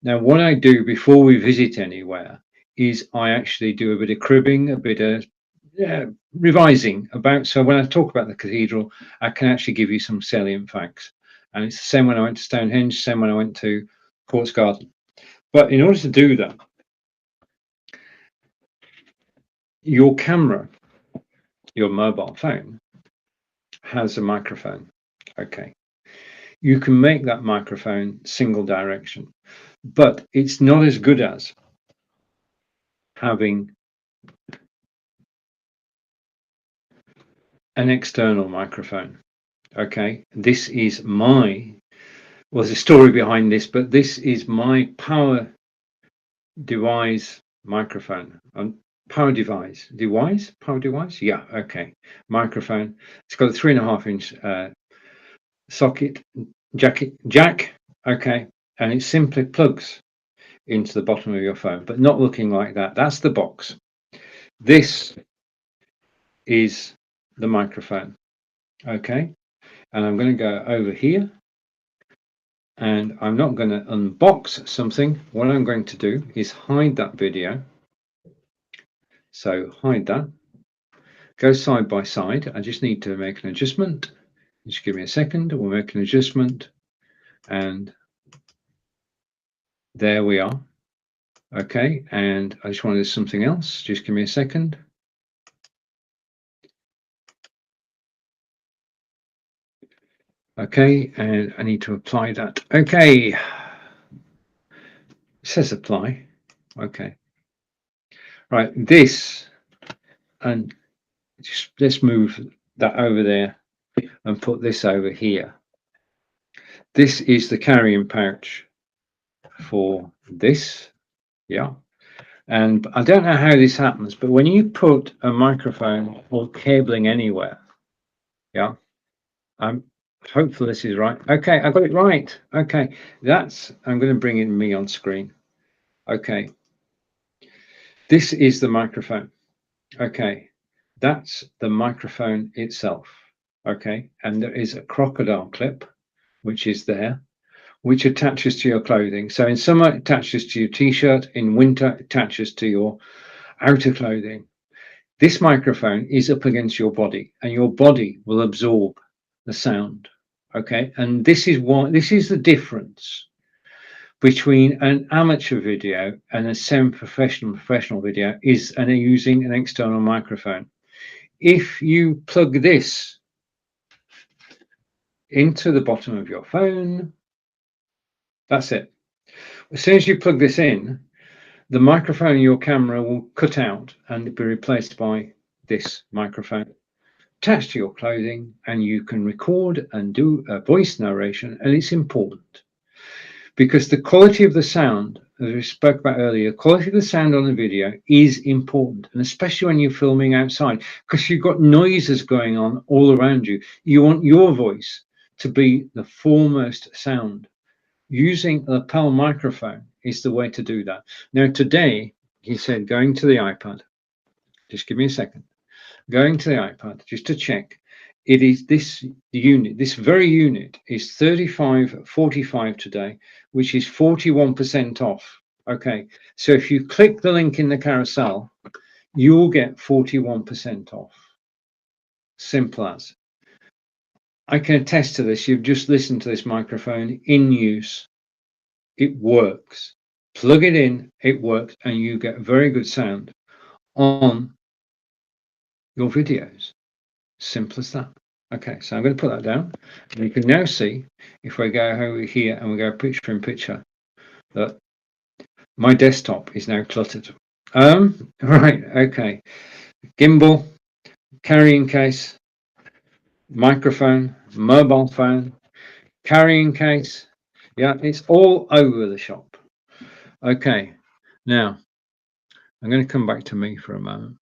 Now, what I do before we visit anywhere is I actually do a bit of cribbing, a bit of revising about. So when I talk about the cathedral, I can actually give you some salient facts. And it's the same when I went to Stonehenge, same when I went to Quartz Garden. But in order to do that, your camera, your mobile phone, has a microphone. Okay. You can make that microphone single direction, but it's not as good as having an external microphone. Okay. This is well, there's a story behind this, but this is my power device microphone. Power device, yeah, okay. Microphone. It's got a 3.5-inch socket jack, okay, and it simply plugs into the bottom of your phone, but not looking like that. That's the box. This is the microphone, okay, and I'm going to go over here, and I'm not going to unbox something. What I'm going to do is hide that video. So hide that, go side by side. I just need to make an adjustment. Just give me a second. We'll make an adjustment, and there we are. Okay, and I just wanted something else. Just give me a second. Okay, and I need to apply that. Okay, it says apply. Okay, right, this, and just let's move that over there and put this over here. This is the carrying pouch for this, yeah. And I don't know how this happens, but when you put a microphone or cabling anywhere, yeah, I'm hopeful this is right. Okay, I got it right. Okay, I'm going to bring in me on screen. Okay, this is the microphone. Okay, that's the microphone itself. Okay, and there is a crocodile clip, which is there, which attaches to your clothing. So in summer, it attaches to your t-shirt. In winter, it attaches to your outer clothing. This microphone is up against your body, and your body will absorb the sound. Okay, and this is the difference between an amateur video and a professional video is using an external microphone. If you plug this into the bottom of your phone, that's it. As soon as you plug this in, the microphone in your camera will cut out and be replaced by this microphone attached to your clothing, and you can record and do a voice narration. And it's important because the quality of the sound, as we spoke about earlier, quality of the sound on the video is important, and especially when you're filming outside, because you've got noises going on all around you. You want your voice to be the foremost sound. Using a lapel microphone is the way to do that. Now, today, he said, going to the iPad, just give me a second, going to the iPad just to check. It is this unit, this very unit is 35.45 today, which is 41% off. Okay, so if you click the link in the carousel, you'll get 41% off. Simple as. I can attest to this. You've just listened to this microphone in use. It works. Plug it in, it works, and you get very good sound on your videos. Simple as that. Okay, so I'm going to put that down. And you can now see, if we go over here and we go picture in picture, that my desktop is now cluttered. Right, okay. Gimbal, carrying case, microphone, mobile phone, carrying case. Yeah, it's all over the shop. Okay, now I'm going to come back to me for a moment.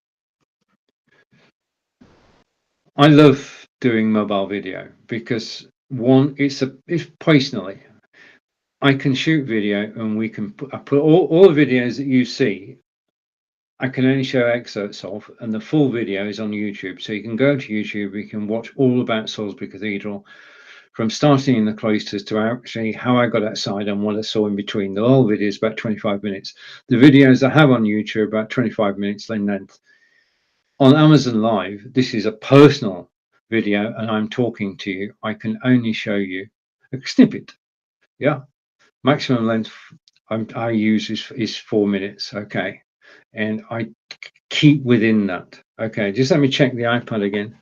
I love doing mobile video because one, it's personally, I can shoot video and we can put all the videos that you see. I can only show excerpts of, and the full video is on YouTube. So you can go to YouTube, you can watch all about Salisbury Cathedral, from starting in the cloisters to actually how I got outside and what I saw in between. The whole video is about 25 minutes. The videos I have on YouTube are about 25 minutes in length. On Amazon Live, this is a personal video and I'm talking to you. I can only show you a snippet. Yeah, maximum length I use is 4 minutes. Okay, and I keep within that. Okay, just let me check the iPad again.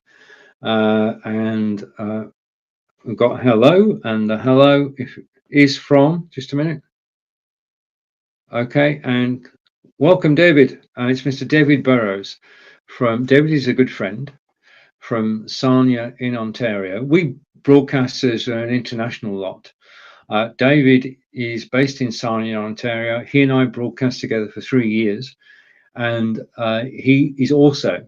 We've got hello, and the hello is from, just a minute. Okay, and welcome, David. It's Mr. David Burrows. David is a good friend from Sarnia in Ontario. We broadcasters are an international lot. David is based in Sarnia, Ontario. He and I broadcast together for 3 years, and he is also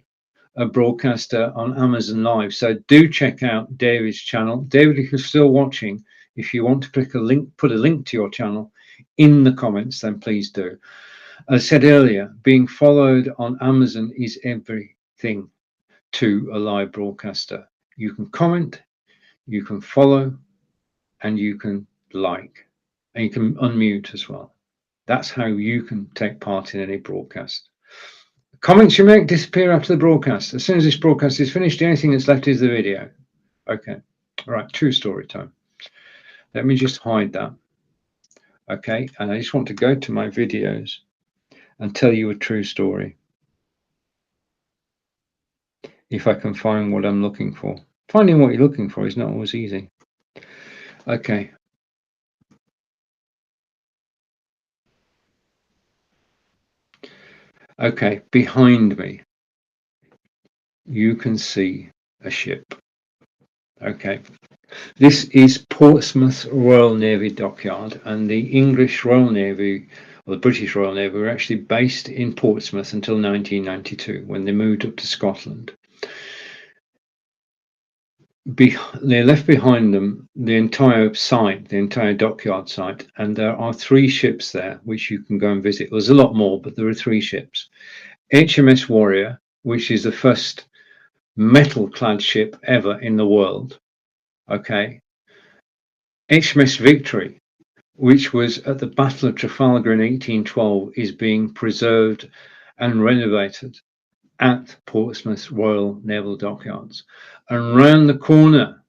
a broadcaster on Amazon Live. So do check out David's channel. David, if you're still watching, if you want to click a link, put a link to your channel in the comments, then please do. As I said earlier, being followed on Amazon is everything to a live broadcaster. You can comment, you can follow, and you can like, and you can unmute as well. That's how you can take part in any broadcast. Comments you make disappear after the broadcast. As soon as this broadcast is finished, the only thing that's left is the video. Okay, all right, true story time. Let me just hide that. Okay, and I just want to go to my videos and tell you a true story. If I can find what I'm looking for. Finding what you're looking for is not always easy. Okay. Okay, behind me, you can see a ship. Okay, this is Portsmouth Royal Navy dockyard, and the English Royal Navy, or the British Royal Navy, were actually based in Portsmouth until 1992 when they moved up to Scotland. They left behind them the entire site, the entire dockyard site, and there are 3 ships there which you can go and visit. There's a lot more, but there are 3 ships. HMS Warrior, which is the first metal-clad ship ever in the world. Okay. HMS Victory, which was at the Battle of Trafalgar in 1812, is being preserved and renovated at Portsmouth Royal Naval Dockyards. And round the corner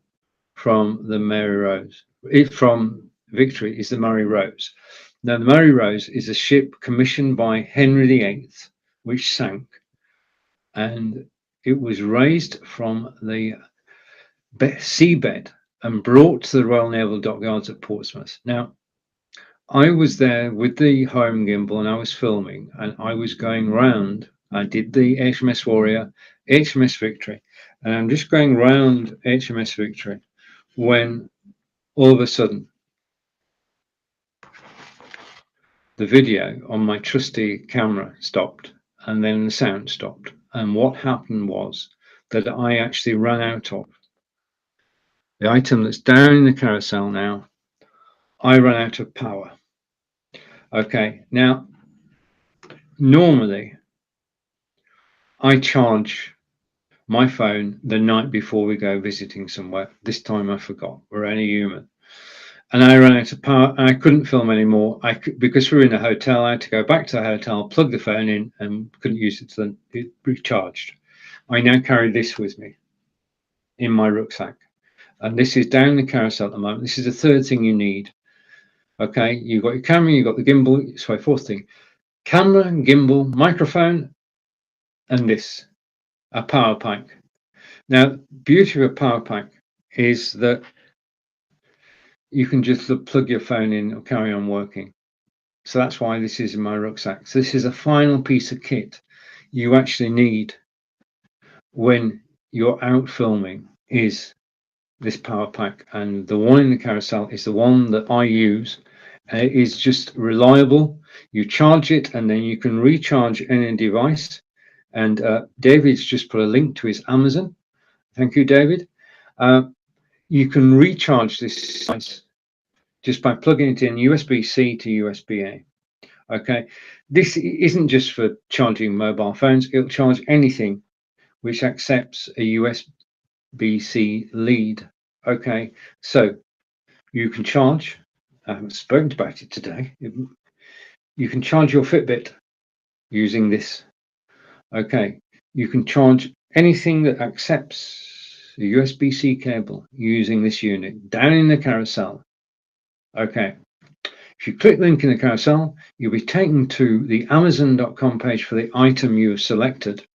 from the Mary Rose, from Victory, is the Murray Rose. Now, the Murray Rose is a ship commissioned by Henry VIII, which sank, and it was raised from the seabed and brought to the Royal Naval Dockyards at Portsmouth. Now, I was there with the home gimbal and I was filming, and I was going round. I did the HMS Warrior, HMS Victory, and I'm just going round HMS Victory when all of a sudden the video on my trusty camera stopped, and then the sound stopped. And what happened was that I actually ran out of the item that's down in the carousel now. I ran out of power. Okay, now normally I charge my phone the night before we go visiting somewhere. This time I forgot. We're only human. And I ran out of power. I couldn't film anymore. Because we were in a hotel, I had to go back to the hotel, plug the phone in, and couldn't use it till it recharged. I now carry this with me in my rucksack. And this is down the carousel at the moment. This is the third thing you need. Okay, you've got your camera, you've got the gimbal. Sorry, fourth thing. Camera, gimbal, microphone, and this, a power pack. Now, beauty of a power pack is that you can just plug your phone in or carry on working. So that's why this is in my rucksack. So this is a final piece of kit you actually need when you're out filming, is this power pack. And the one in the carousel is the one that I use. It is just reliable. You charge it and then you can recharge any device. And David's just put a link to his Amazon. Thank you, David. You can recharge this device just by plugging it in USB-C to USB-A. Okay, this isn't just for charging mobile phones. It'll charge anything which accepts a USB-C lead. Okay, so you can charge. I haven't spoken about it today. You can charge your Fitbit using this. Okay, you can charge anything that accepts a USB-C cable using this unit down in the carousel. Okay, if you click the link in the carousel, you'll be taken to the Amazon.com page for the item you have selected.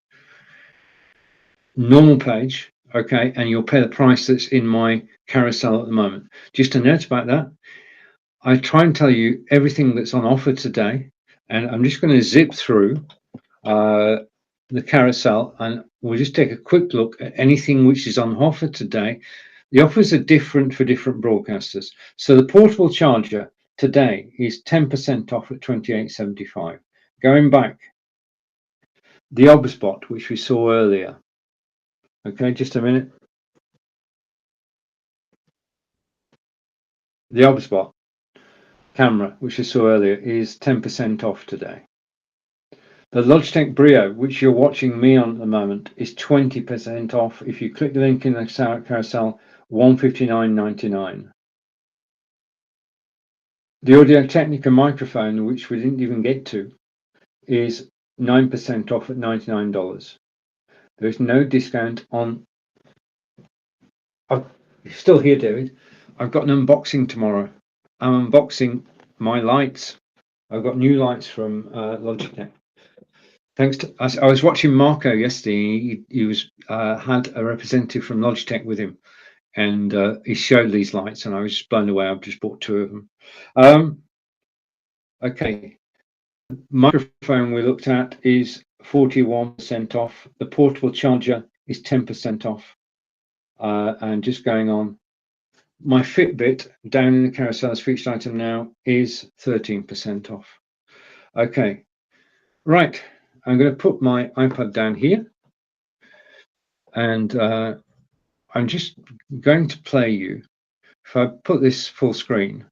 Normal page, okay, and you'll pay the price that's in my carousel at the moment. Just a note about that. I try and tell you everything that's on offer today, and I'm just going to zip through the carousel and we'll just take a quick look at anything which is on offer today. The offers are different for different broadcasters. So the portable charger today is 10% off at $28.75. Going back, the Obspot, which we saw earlier. Okay, just a minute. The Obspot camera, which we saw earlier, is 10% off today. The Logitech Brio, which you're watching me on at the moment, is 20% off. If you click the link in the carousel, $159.99. The Audio Technica microphone, which we didn't even get to, is 9% off at $99. There's no discount on. Oh, you're still here, David. I've got an unboxing tomorrow. I'm unboxing my lights. I've got new lights from Logitech. Thanks to, I was watching Marco yesterday. He was had a representative from Logitech with him, and he showed these lights, and I was just blown away. I've just bought two of them. Okay, microphone we looked at is 41% off. The portable charger is 10% off. And just going on, my Fitbit down in the carousel as featured item now is 13% off. Okay, right. I'm going to put my iPad down here, and I'm just going to play you. If I put this full screen,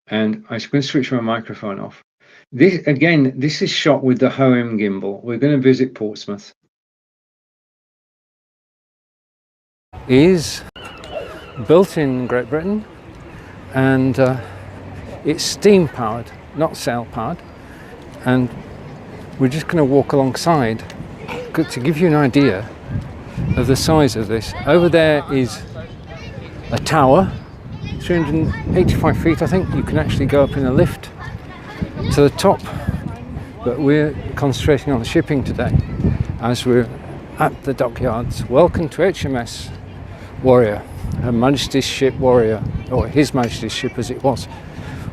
and I'm going to switch my microphone off. This again, this is shot with the Hoem gimbal. We're going to visit Portsmouth. Is built in Great Britain, and It's steam powered, not sail powered, and we're just going to walk alongside to give you an idea of the size of this. Over there is a tower, 385 feet I think. You can actually go up in a lift to the top, but we're concentrating on the shipping today as we're at the dockyards. Welcome to HMS Warrior, Her Majesty's ship Warrior, or His Majesty's ship as it was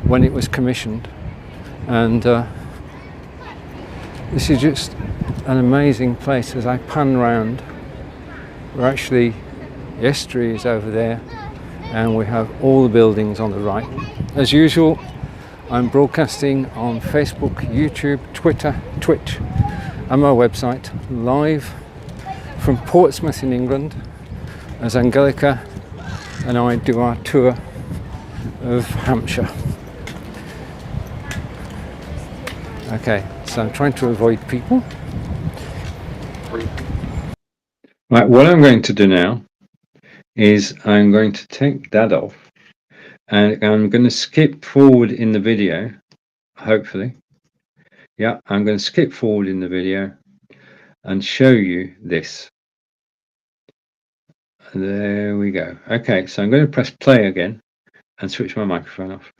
when it was commissioned. And this is just an amazing place. As I pan round, we're actually, the estuary is over there, and we have all the buildings on the right. As usual, I'm broadcasting on Facebook, YouTube, Twitter, Twitch, and my website, live from Portsmouth in England, as Angelica and I do our tour of Hampshire. Okay, so I'm trying to avoid people. Right, what I'm going to do now is I'm going to take that off, and I'm going to skip forward in the video, hopefully. Yeah, I'm going to skip forward in the video and show you this. There we go. Okay, so I'm going to press play again and switch my microphone off.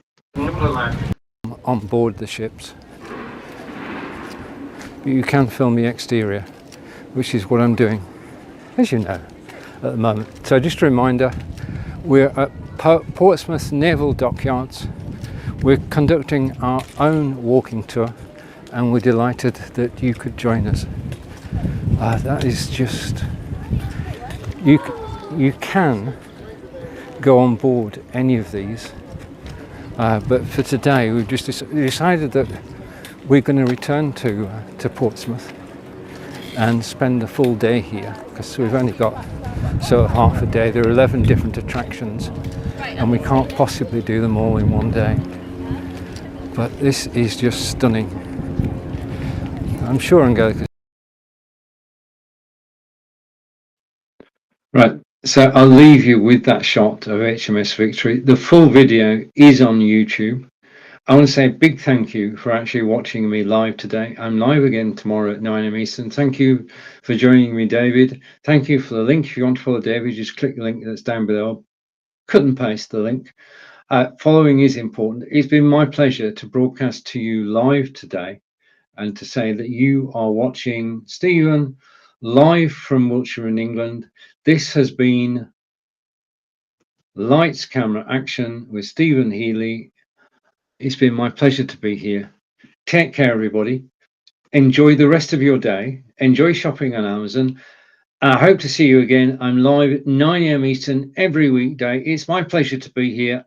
On board the ships, but you can film the exterior, which is what I'm doing, as you know, at the moment. So just a reminder, we're at Portsmouth Naval Dockyards. We're conducting our own walking tour, and we're delighted that you could join us. That is just, you can go on board any of these, but for today we've just decided that we're going to return to Portsmouth and spend the full day here, because we've only got sort of half a day. There are 11 different attractions and we can't possibly do them all in one day, but this is just stunning. I'm sure Angelica. Right, so I'll leave you with that shot of HMS Victory. The full video is on YouTube. I want to say a big thank you for actually watching me live today. I'm live again tomorrow at 9 AM Eastern. Thank you for joining me, David. Thank you for the link. If you want to follow David, just click the link that's down below. Couldn't paste the link. Following is important. It's been my pleasure to broadcast to you live today and to say that you are watching Stephen live from Wiltshire in England. This has been Lights, Camera, Action with Stephen Healey. It's been my pleasure to be here. Take care, everybody. Enjoy the rest of your day. Enjoy shopping on Amazon. I hope to see you again. I'm live at 9 AM Eastern every weekday. It's my pleasure to be here.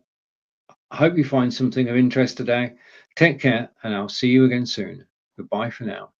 I hope you find something of interest today. Take care, and I'll see you again soon. Goodbye for now.